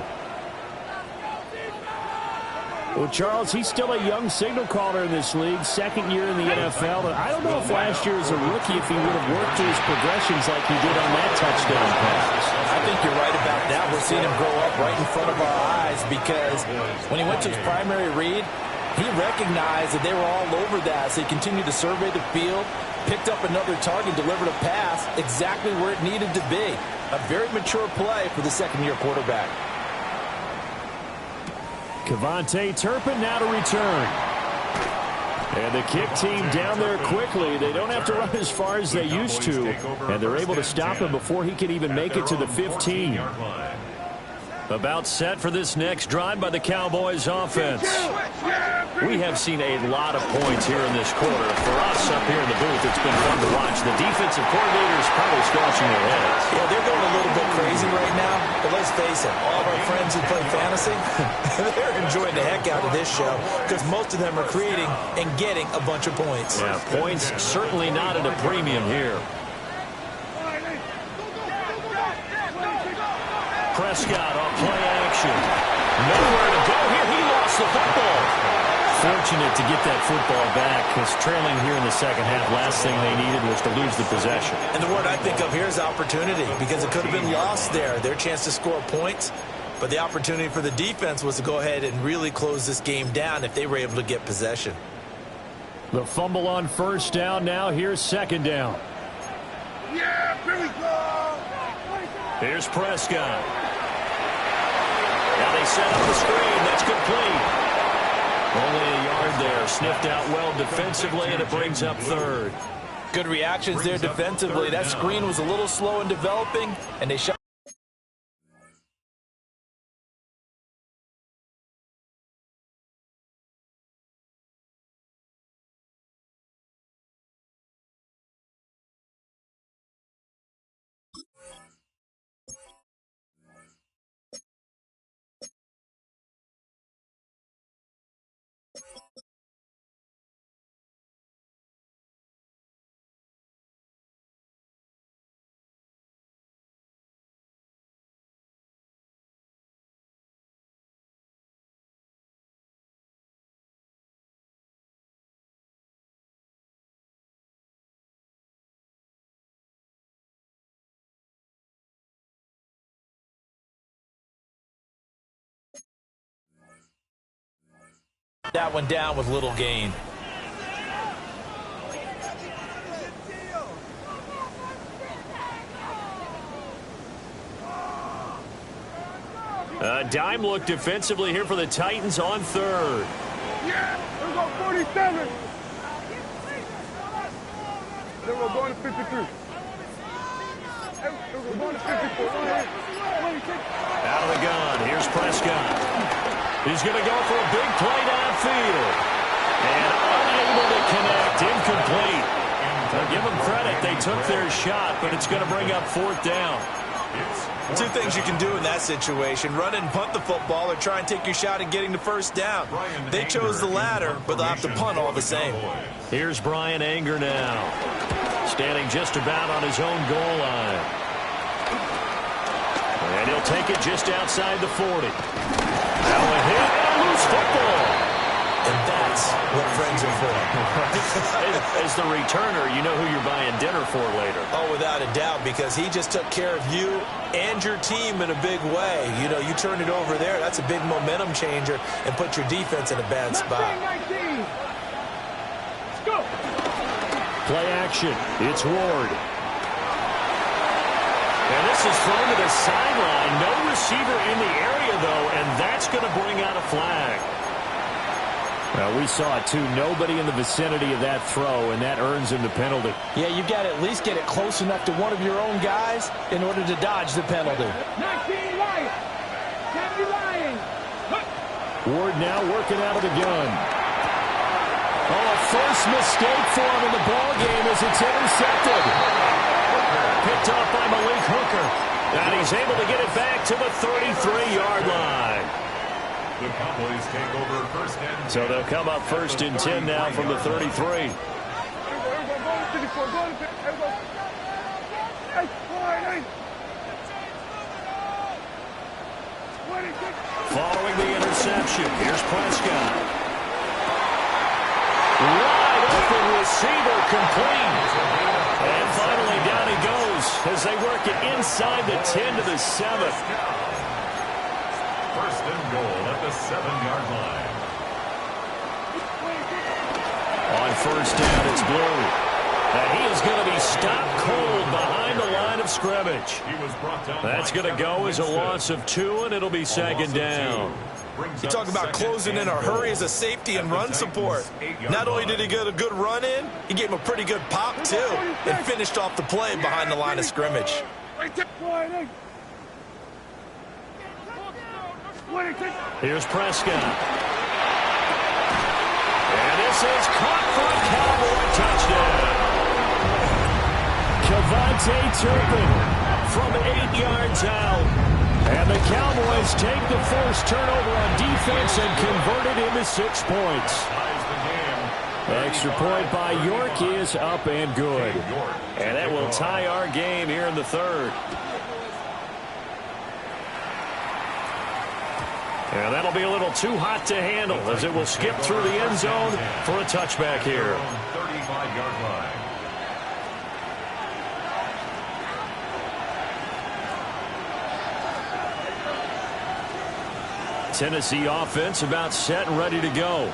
Well, Charles, he's still a young signal caller in this league, 2nd year in the NFL. And I don't know if last year as a rookie if he would have worked through his progressions like he did on that touchdown pass. I think you're right about that. We're seeing him grow up right in front of our eyes because when he went to his primary read, he recognized that they were all over that. So he continued to survey the field, picked up another target, delivered a pass exactly where it needed to be. A very mature play for the 2nd-year quarterback. Kevontae Turpin now to return. And the kick team down there quickly. They don't have to run as far as they used to. And they're able to stop him before he can even make it to the 15. About set for this next drive by the Cowboys offense. We have seen a lot of points here in this quarter. For us up here in the booth, it's been fun to watch. The defensive coordinators probably scratching their heads. Yeah, they're going a little bit crazy right now. But let's face it, all of our friends who play fantasy, they're enjoying the heck out of this show because most of them are creating and getting a bunch of points. Yeah, points certainly not at a premium here. Prescott on play action. Nowhere to go here. He lost the football. Fortunate to get that football back because trailing here in the second half, last thing they needed was to lose the possession. And the word I think of here is opportunity because it could have been lost there. Their chance to score points. But the opportunity for the defense was to go ahead and really close this game down if they were able to get possession. The fumble on first down. Now here's second down. Yeah, here we go. Here's Prescott. Now they set up the screen. That's complete. Only a yard there. Sniffed out well defensively, and it brings up third. Good reactions there defensively. That screen was a little slow in developing, and they shot. That one down with little gain. A dime look defensively here for the Titans on third. Yeah, we're going 47. Then we're going to 53. We're going to 54. Out of the gun. Here's Prescott. He's going to go for a big play downfield. And unable to connect. Incomplete. Now give them credit. They took their shot, but it's going to bring up fourth down. Two things you can do in that situation. Run and punt the football or try and take your shot at getting the first down. They chose the latter, but they'll have to punt all the same. Here's Brian Anger now. Standing just about on his own goal line. And he'll take it just outside the 40. Now a hit and a loose football. And that's what friends are for. As the returner, you know who you're buying dinner for later. Oh, without a doubt, because he just took care of you and your team in a big way. You know, you turn it over there, that's a big momentum changer and put your defense in a bad spot. Let's go. Play action. It's Ward. And this is thrown to the sideline. No receiver in the area, though, and that's going to bring out a flag. Well, we saw it, too. Nobody in the vicinity of that throw, and that earns him the penalty. Yeah, you got to at least get it close enough to one of your own guys in order to dodge the penalty. 19 lying. Can't be lying. Ward now working out of the gun. Oh, a first mistake for him in the ball game as it's intercepted. Picked off by Malik Hooker. And he's able to get it back to the 33-yard line. The Cowboys take over first and 10. So they'll come up first and 10 now from the 33. Following the interception, here's Prescott. Wide open receiver complete. And finally down he goes as they work it inside the 10 to the 7. First and goal at the 7-yard line. On first down, it's Blue. And he is going to be stopped cold behind the line of scrimmage. That's going to go as a loss of 2, and it'll be second down. You talk about closing in a hurry as a safety and run support. Not only did he get a good run in, he gave him a pretty good pop, too, and finished off the play behind the line of scrimmage. Here's Prescott. And this is caught for a Cowboy touchdown. Kevontae Turpin from 8 yards out. And the Cowboys take the first turnover on defense and convert it into 6 points. Extra point by York is up and good. And that will tie our game here in the third. And that'll be a little too hot to handle as it will skip through the end zone for a touchback here. 35-yard line. Tennessee offense about set and ready to go.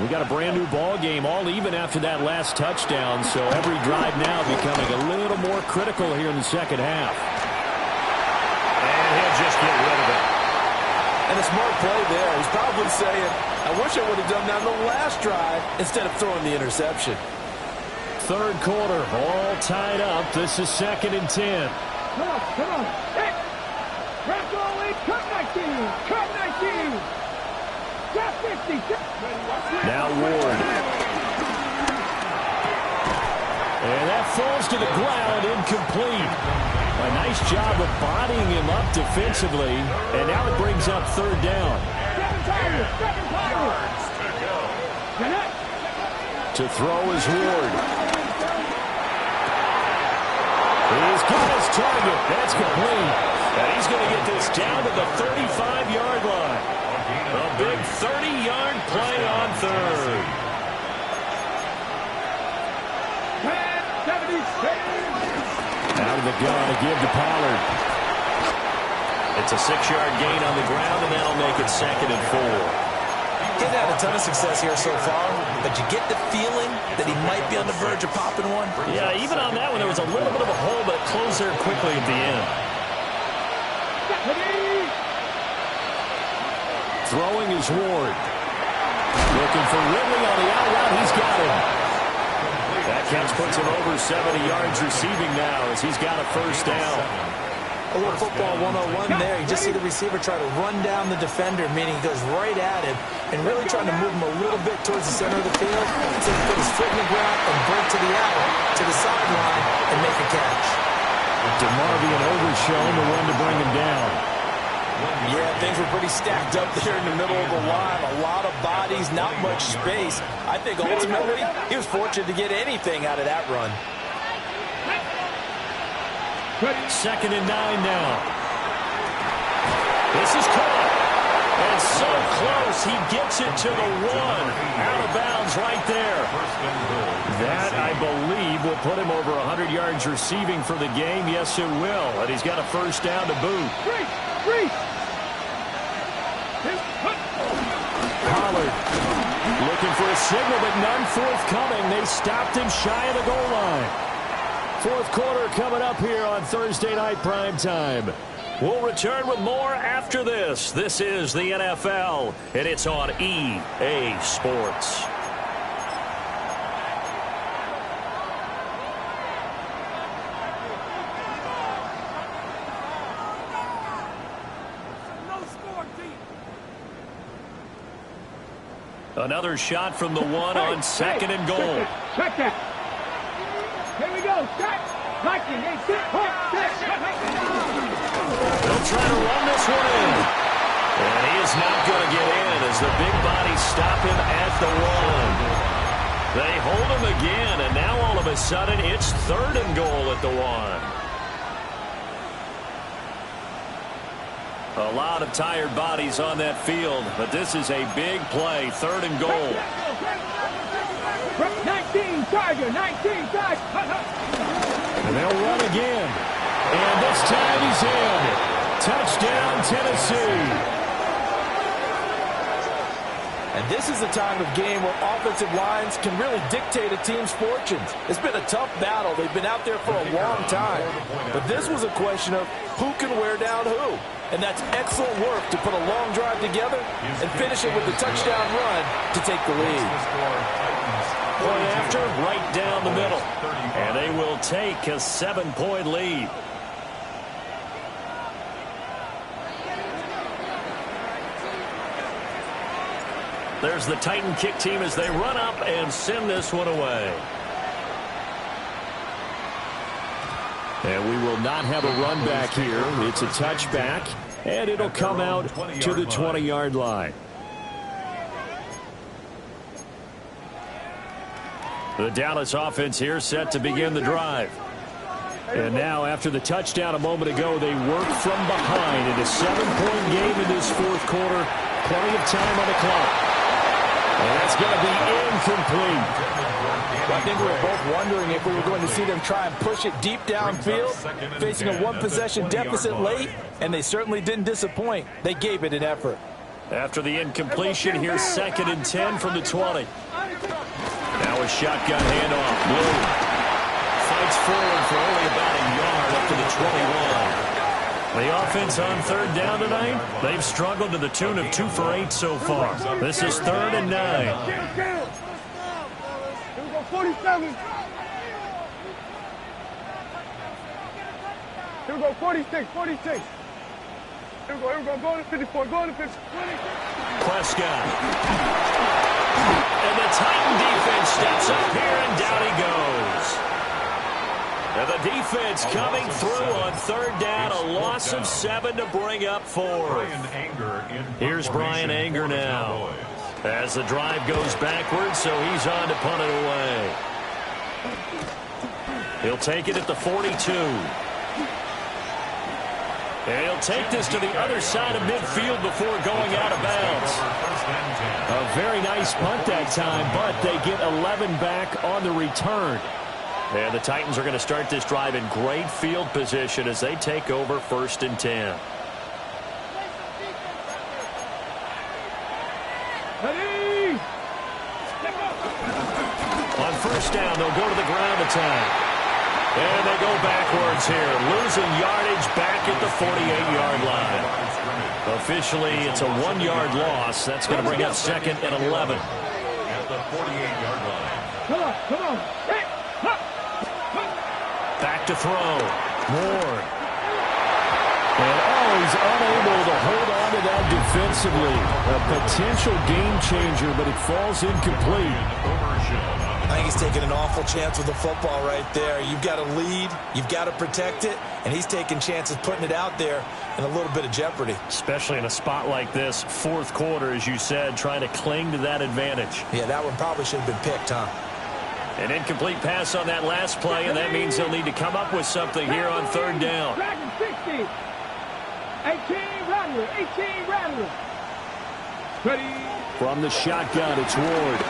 We got a brand new ball game, all even after that last touchdown, so every drive now becoming a little more critical here in the second half. And he'll just get rid of it. And a smart play there. He's probably saying, I wish I would have done that on the last drive instead of throwing the interception. Third quarter, all tied up. This is 2nd and 10. Come on. Hey! Wrap all in. Cut 19. Cut 19. Cut 50. Now Ward. And that falls to the ground, incomplete. A nice job of bodying him up defensively. And now it brings up 3rd down. To throw is Ward. He's got his target. That's complete. And he's going to get this down to the 35-yard line. A big 30-yard play on 3rd. Out of the gun to give to Pollard. It's a 6-yard gain on the ground, and that'll make it 2nd and 4. He's had a ton of success here so far, but you get the feeling that he might be on the verge of popping one. Yeah, even on that one, there was a little bit of a hole, but it closed there quickly at the end. Throwing is Ward. Looking for Ridley on the out route. He's got him. That catch puts him over 70 yards receiving now as he's got a 1st down. A little football 101 there. You just see the receiver try to run down the defender, meaning he goes right at him and really trying to move him a little bit towards the center of the field so he put his foot in the ground and break to the out, to the sideline, and make a catch. DeMarvion overshown the one to bring him down. Yeah, things were pretty stacked up there in the middle of the line. A lot of bodies, not much space. I think ultimately he was fortunate to get anything out of that run. 2nd and 9 now. This is caught. And so close, he gets it to the 1. Out of bounds right there. That, I believe, will put him over 100 yards receiving for the game. Yes, it will. And he's got a 1st down to boot. Pollard looking for a signal, but none forthcoming. They stopped him shy of the goal line. 4th quarter coming up here on Thursday Night Primetime. We'll return with more after this. This is the NFL, and it's on EA Sports. Another shot from the 1 on 2nd and goal. Check that. Here we go. They'll try to run this one in. And he is not going to get in as the big bodies stop him at the 1. They hold him again, and now all of a sudden it's 3rd and goal at the 1. A lot of tired bodies on that field, but this is a big play. 3rd and goal. 19, Tiger, 19, Tiger. And they'll run again. And this time he's in. Touchdown, Tennessee. And this is the time of game where offensive lines can really dictate a team's fortunes. It's been a tough battle. They've been out there for a long time. But this was a question of who can wear down who. And that's excellent work to put a long drive together and finish it with a touchdown run to take the lead. Point after, right down the middle. And they will take a 7-point lead. There's the Titan kick team as they run up and send this one away. And we will not have a run back here. It's a touchback, and it'll come out to the 20-yard line. The Dallas offense here set to begin the drive. And now, after the touchdown a moment ago, they work from behind in a 7-point game in this fourth quarter. Plenty of time on the clock. And that's going to be incomplete. I think we were both wondering if we were going to see them try and push it deep downfield, facing a one-possession deficit late, and they certainly didn't disappoint. They gave it an effort. After the incompletion, here's 2nd and 10 from the 20. Now a shotgun handoff. Blue fights forward for only about a yard up to the 21. The offense on 3rd down tonight, they've struggled to the tune of 2 for 8 so far. This is 3rd and 9. Here we go, 47. Here we go, 46. Here we go, go to 54, go to 50, 26. Prescott. And the Titan defense steps up here, and down he goes. And the defense coming through on 3rd down, a loss of 7 to bring up 4. Here's Brian Anger now. As the drive goes backwards, so he's on to punt it away. He'll take it at the 42. And he'll take this to the other side of midfield before going out of bounds. A very nice punt that time, but they get 11 back on the return. And the Titans are going to start this drive in great field position as they take over 1st and 10. On 1st down, they'll go to the ground attack. And they go backwards here, losing yardage back at the 48-yard line. Officially, it's a 1-yard loss. That's going to bring up 2nd and 11. At the 48-yard line. Come on. Hey, back to throw. Ward. And he's unable to hold on to that defensively. A potential game changer, but it falls incomplete. I think he's taking an awful chance with the football right there. You've got to lead, you've got to protect it, and he's taking chances putting it out there in a little bit of jeopardy. Especially in a spot like this, 4th quarter, as you said, trying to cling to that advantage. Yeah, that one probably should have been picked, huh? An incomplete pass on that last play, and that means they'll need to come up with something here on 3rd down. 60. 18 Rattler. Ready. From the shotgun, it's Ward.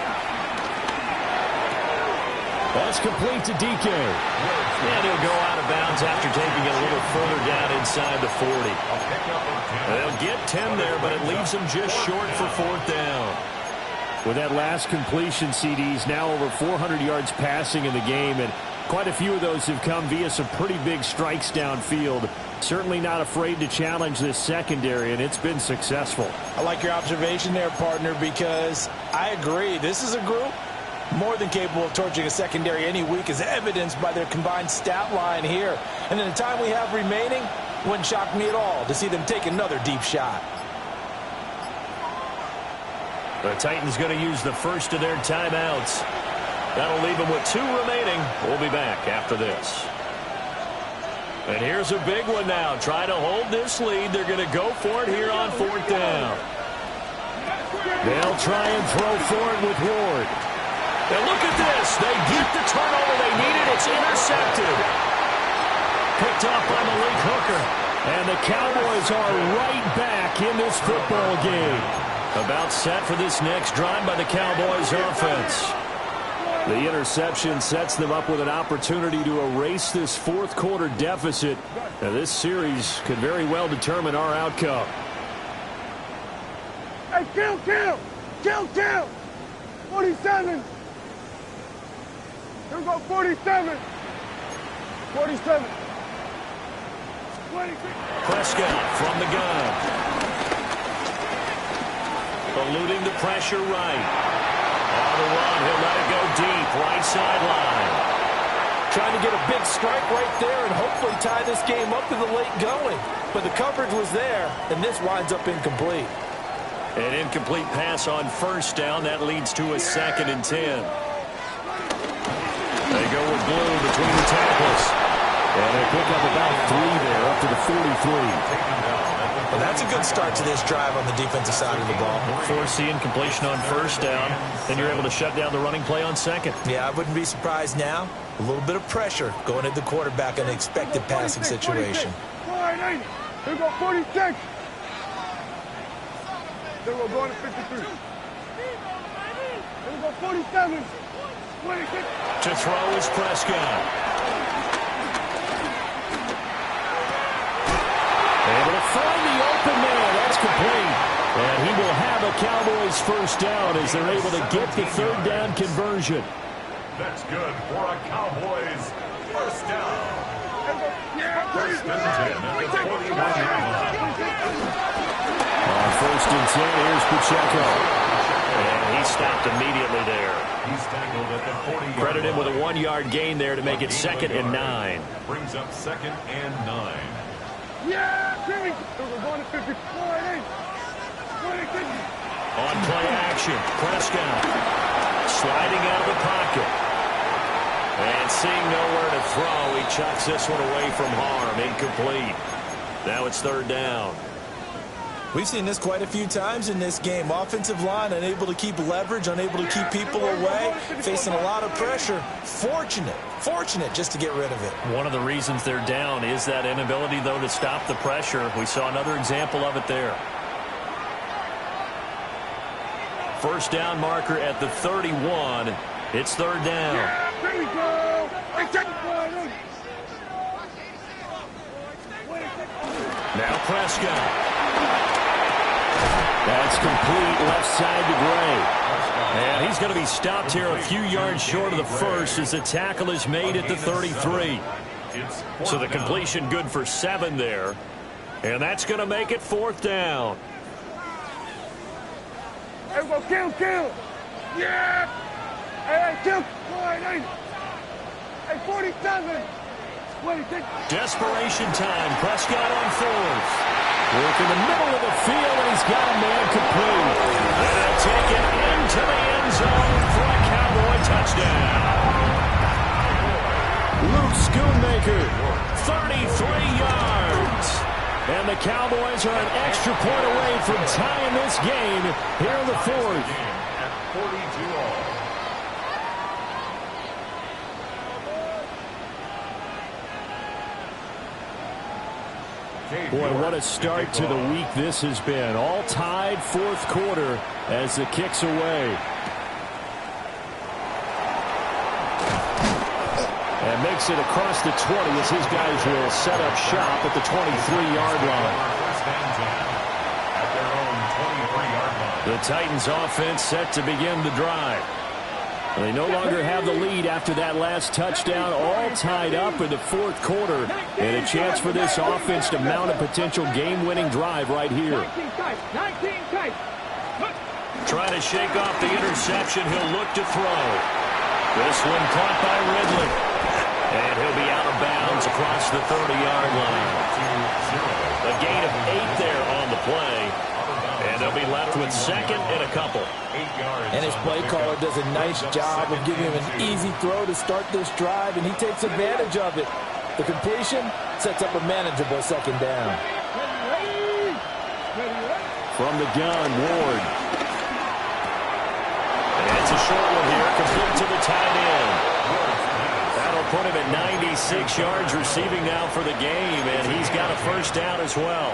That's complete to DK. And he'll go out of bounds after taking it a little further down inside the 40. They'll get 10 there, but it leaves them just short for 4th down. With that last completion, CDs now over 400 yards passing in the game, and quite a few of those have come via some pretty big strikes downfield. Certainly not afraid to challenge this secondary, and it's been successful. I like your observation there, partner, because I agree. This is a group more than capable of torching a secondary any week, as evidenced by their combined stat line here. And in the time we have remaining, wouldn't shock me at all to see them take another deep shot. The Titans going to use the first of their timeouts. That'll leave them with 2 remaining. We'll be back after this. And here's a big one now. Trying to hold this lead. They're going to go for it here on 4th down. They'll try and throw for it with Ward. And look at this. They get the turnover they needed. It's intercepted. Picked off by Malik Hooker. And the Cowboys are right back in this football game. About set for this next drive by the Cowboys offense. The interception sets them up with an opportunity to erase this 4th quarter deficit. Now, this series could very well determine our outcome. Hey, kill. 47. Here we go, 47. 47. 26. Prescott from the gun. Eluding the pressure right. On the run, he'll let it go deep, right sideline. Trying to get a big strike right there and hopefully tie this game up in the late going. But the coverage was there, and this winds up incomplete. An incomplete pass on 1st down. That leads to a 2nd and 10. They go with Blue between the tackles. And they pick up about 3 there, up to the 43. Well, that's a good start to this drive on the defensive side of the ball. Force the incompletion on first down, then you're able to shut down the running play on second. Yeah, I wouldn't be surprised now. A little bit of pressure going at the quarterback in an expected passing situation. 46. Here we go, 46. Then we're going to 53. Here we go, 47. 26. To throw is Prescott. Able to find the open man. That's complete. And he will have a Cowboys first down as they're able to get the third down conversion. That's good for a Cowboys first down. First and 10 at the 41-yard line. On first and 10, here's Pacheco. And he stopped immediately there. He's tackled at the 40-yard line. Credit him with a 1-yard gain there to make it 2nd and 9. Brings up 2nd and 9. Yeah, Billy. We're going to 54. 26. On play action, Prescott sliding out of the pocket. And seeing nowhere to throw, he chucks this one away from harm. Incomplete. Now it's third down. We've seen this quite a few times in this game. Offensive line unable to keep leverage, unable to keep people away, facing a lot of pressure. Fortunate just to get rid of it. One of the reasons they're down is that inability, though, to stop the pressure. We saw another example of it there. First down marker at the 31. It's third down. Yeah, here we go. Now Prescott. That's complete left side to Gray. And he's going to be stopped here a few yards short of the first as the tackle is made at the 33. So the completion good for 7 there. And that's going to make it fourth down. Hey, go kill. Yeah. Hey, kill. Hey, 47. 26. Desperation time. Prescott on fourth. Work in the middle of the field, and he's got a man complete. And they'll take it into the end zone for a Cowboy touchdown. Luke Schoonmaker, 33 yards. And the Cowboys are an extra point away from tying this game here in the fourth. At 42 all. Boy, what a start to the week this has been. All tied fourth quarter as the kick's away. And makes it across the 20 as his guys will set up shop at the 23-yard line. First and 10 at their own 23-yard line. The Titans offense set to begin the drive. They no longer have the lead after that last touchdown, all tied up in the fourth quarter, and a chance for this offense to mount a potential game-winning drive right here. Trying to shake off the interception, he'll look to throw. This one caught by Ridley, and he'll be out of bounds across the 30-yard line. A gain of 8 there on the play. And they'll be left with 2nd and a couple. And his play caller does a nice job of giving him an easy throw to start this drive, and he takes advantage of it. The completion sets up a manageable second down. From the gun, Ward. And it's a short one here, complete to the tight end. That'll put him at 96 yards receiving now for the game, and he's got a first down as well.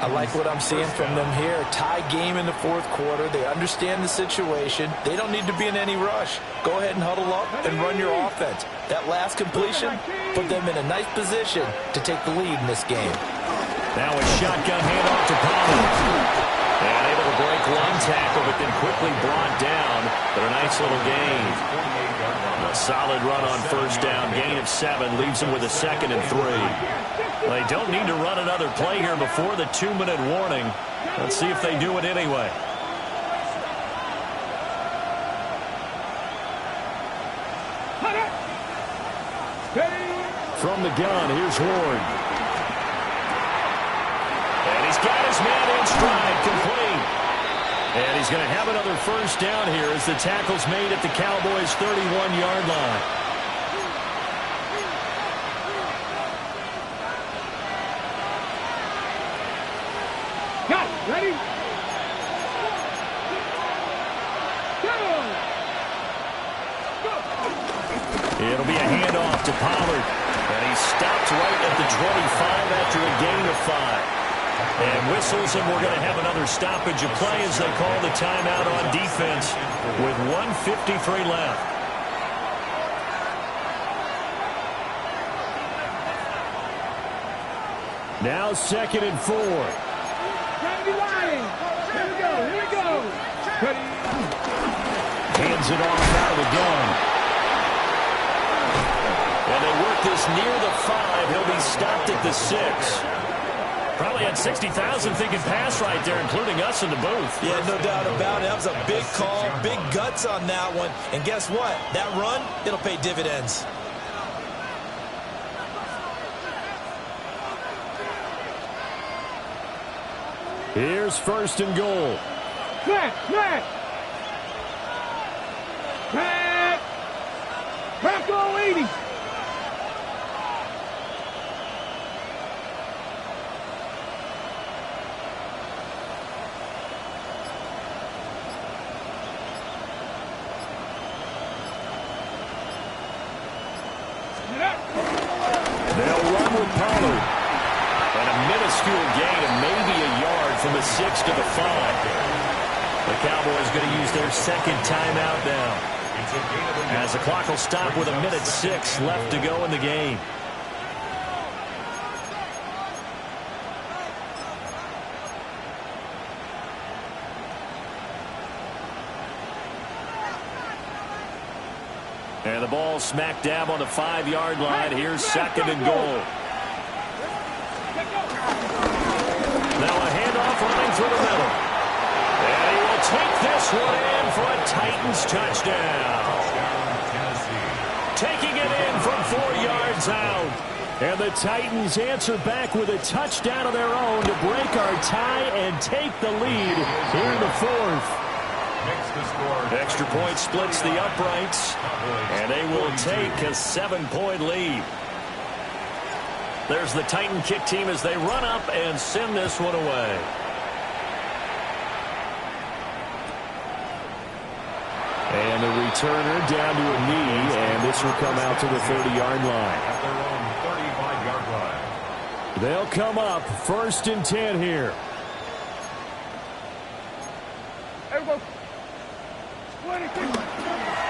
I like what I'm seeing from them here. Tie game in the fourth quarter. They understand the situation. They don't need to be in any rush. Go ahead and huddle up and run your offense. That last completion put them in a nice position to take the lead in this game. Now a shotgun handoff to Pollard. And able to break one tackle, but then quickly brought down. But a nice little gain. A solid run on first down. Gain of 7 leaves him with a 2nd and 3. They don't need to run another play here before the 2-minute warning. Let's see if they do it anyway. From the gun, here's Ward. And he's got his man in stride, complete. And he's going to have another first down here as the tackle's made at the Cowboys' 31-yard line. It'll be a handoff to Pollard. And he stopped right at the 25 after a gain of 5. And whistles, and we're going to have another stoppage of play as they call the timeout on defense with 1:53 left. Now 2nd and 4. Here we go. Hands it off out of the gun. And they work this near the 5. He'll be stopped at the 6. Probably had 60,000 thinking pass right there, including us in the booth. Yeah, no doubt about it. That was a big call, big guts on that one. And guess what? That run, it'll pay dividends. Here's 1st and goal. Back go 80. They'll run with Pollard. And a minuscule gain of maybe a yard from the 6 to the 5. The Cowboys going to use their 2nd timeout now, as the clock will stop with 1:06 left to go in the game. And the ball smack dab on the 5-yard line. Here's 2nd and goal. Now a handoff running through the middle. And he will take this one in for a Titans touchdown. Taking it in from 4 yards out. And the Titans answer back with a touchdown of their own to break our tie and take the lead here in the 4th. Extra point splits the uprights, and they will take a 7-point lead. There's the Titan kick team as they run up and send this one away. And the returner down to a knee, and this will come out to the 30-yard line. At their own 35-yard line. They'll come up 1st and 10 here.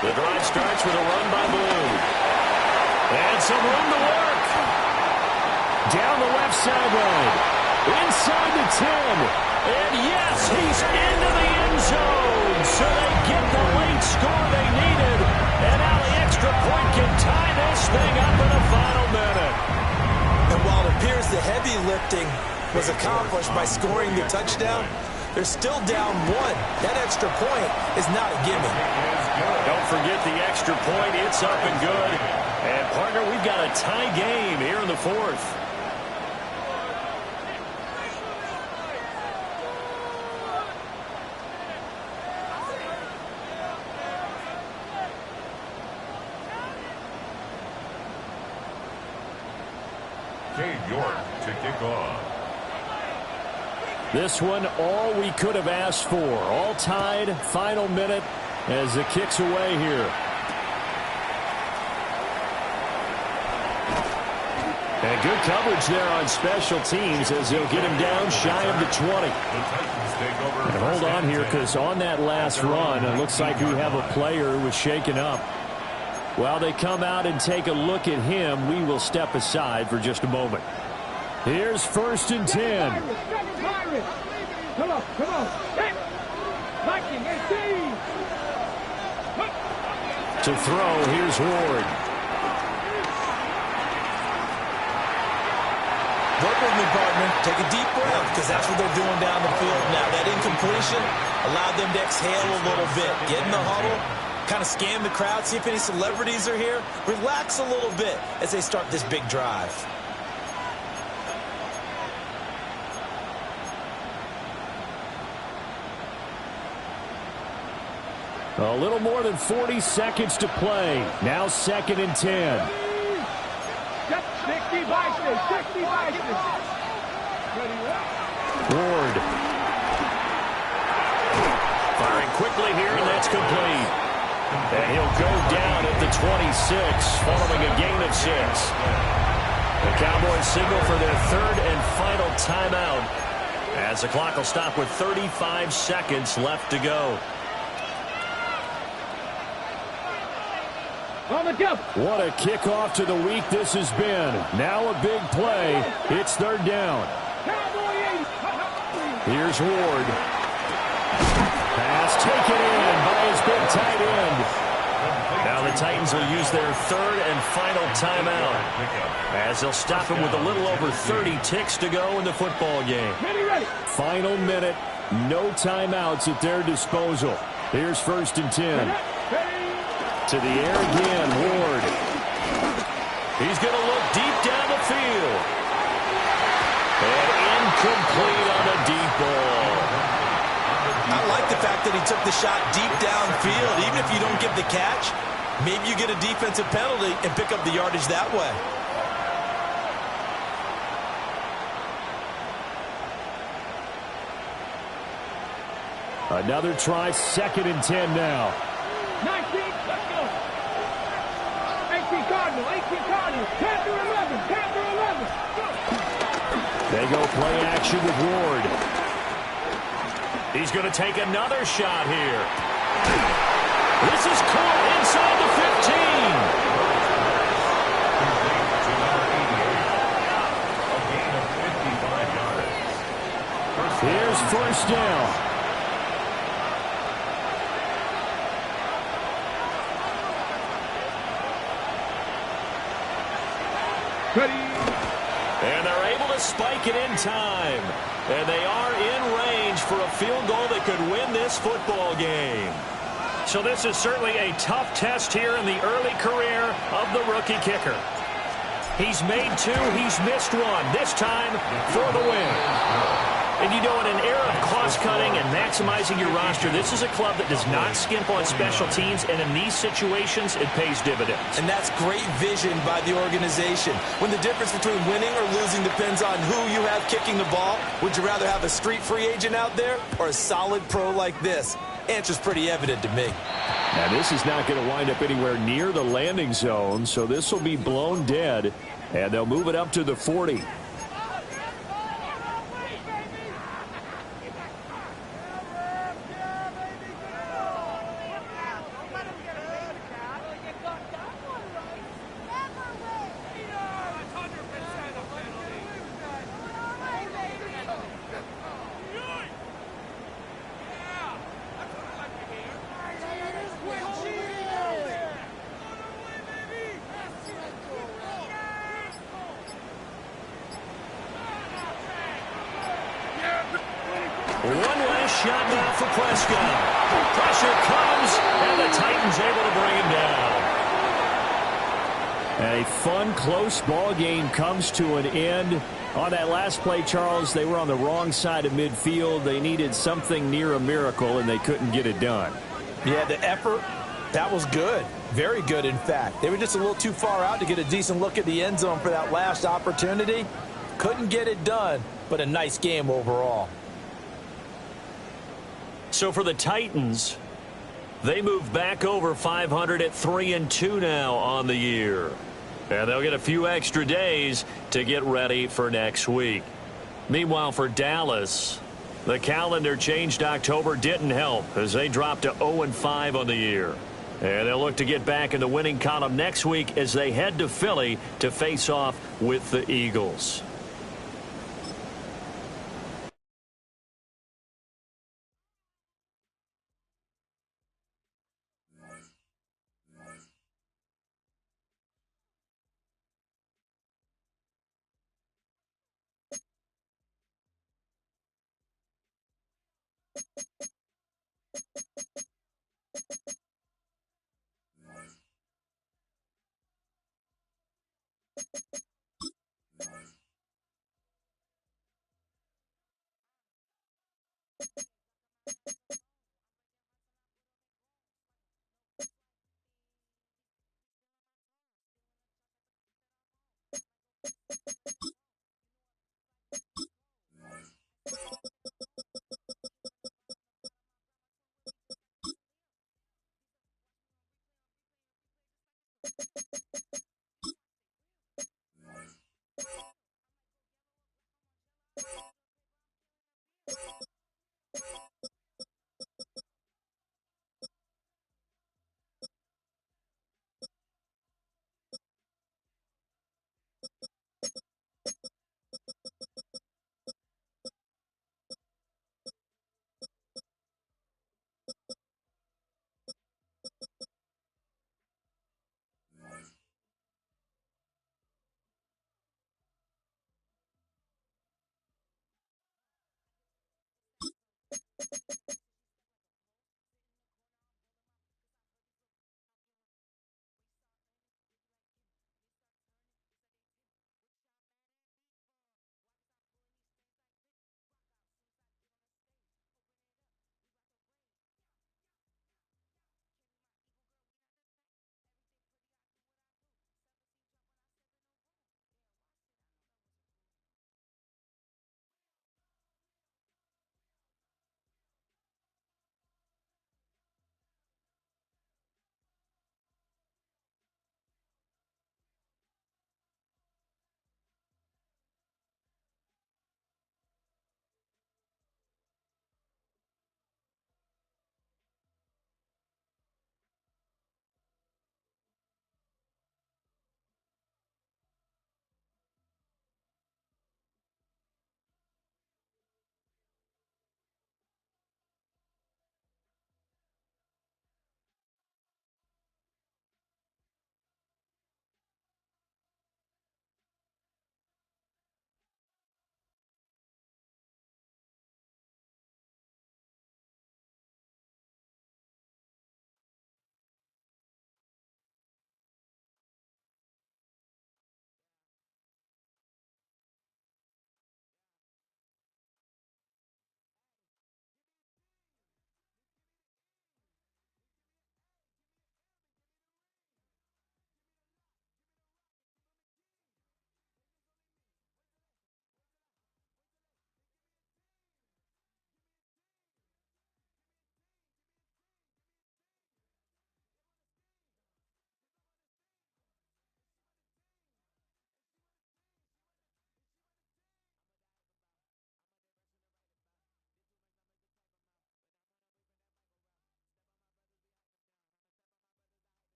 The drive starts with a run by Blue. And some room to work. Down the left sideline. Inside the 10. And yes, he's into the end zone. So they get the late score they needed. And now the extra point can tie this thing up in the final minute. And while it appears the heavy lifting was accomplished by scoring the touchdown, they're still down 1. That extra point is not a gimme. Don't forget the extra point. It's up and good. And, partner, we've got a tie game here in the 4th. Cade York to kick off. This one, all we could have asked for. All tied, final minute as the kick's away here. And good coverage there on special teams as they'll get him down shy of the 20. And hold on here, because on that last run, it looks like we have a player who was shaken up. While they come out and take a look at him, we will step aside for just a moment. Here's 1st and 10. Come on. To throw, here's Ward. Work with me, partner. Take a deep breath, because that's what they're doing down the field now. That incompletion allowed them to exhale a little bit. Get in the huddle, kind of scan the crowd, see if any celebrities are here. Relax a little bit as they start this big drive. A little more than 40 seconds to play. Now 2nd and 10. 60 Ward. Firing quickly here, and that's complete. And he'll go down at the 26 following a gain of 6. The Cowboys signal for their third and final timeout as the clock will stop with 35 seconds left to go. What a kickoff to the week this has been. Now a big play. It's third down. Here's Ward. Pass taken in by his big tight end. Now the Titans will use their third and final timeout as they'll stop him with a little over 30 ticks to go in the football game. Final minute. No timeouts at their disposal. Here's 1st and 10. To the air again, Ward. He's going to look deep down the field. And incomplete on a deep ball. I like the fact that he took the shot deep downfield. Even if you don't get the catch, maybe you get a defensive penalty and pick up the yardage that way. Another try, 2nd and 10 now. 19, let's go. 18 Cardinal, 18 Cardinal. 10 through 11, 10 through 11. Go. They go play action with Ward. He's going to take another shot here. This is caught inside the 15. Here's 1st down. And they're able to spike it in time. And they are in range for a field goal that could win this football game. So this is certainly a tough test here in the early career of the rookie kicker. He's made 2, he's missed 1. This time for the win. And you know, in an era of cost-cutting and maximizing your roster, this is a club that does not skimp on special teams, and in these situations, it pays dividends. And that's great vision by the organization. When the difference between winning or losing depends on who you have kicking the ball, would you rather have a street free agent out there or a solid pro like this? Answer's pretty evident to me. Now, this is not going to wind up anywhere near the landing zone, so this will be blown dead, and they'll move it up to the 40. One last shot now for Prescott. Pressure comes, and the Titans able to bring him down. And a fun, close ball game comes to an end. On that last play, Charles, they were on the wrong side of midfield. They needed something near a miracle, and they couldn't get it done. Yeah, the effort, that was good. Very good, in fact. They were just a little too far out to get a decent look at the end zone for that last opportunity. Couldn't get it done, but a nice game overall. So for the Titans, they move back over 500 at 3-2 now on the year. And they'll get a few extra days to get ready for next week. Meanwhile, for Dallas, the calendar changed October didn't help as they dropped to 0-5 on the year. And they'll look to get back in the winning column next week as they head to Philly to face off with the Eagles.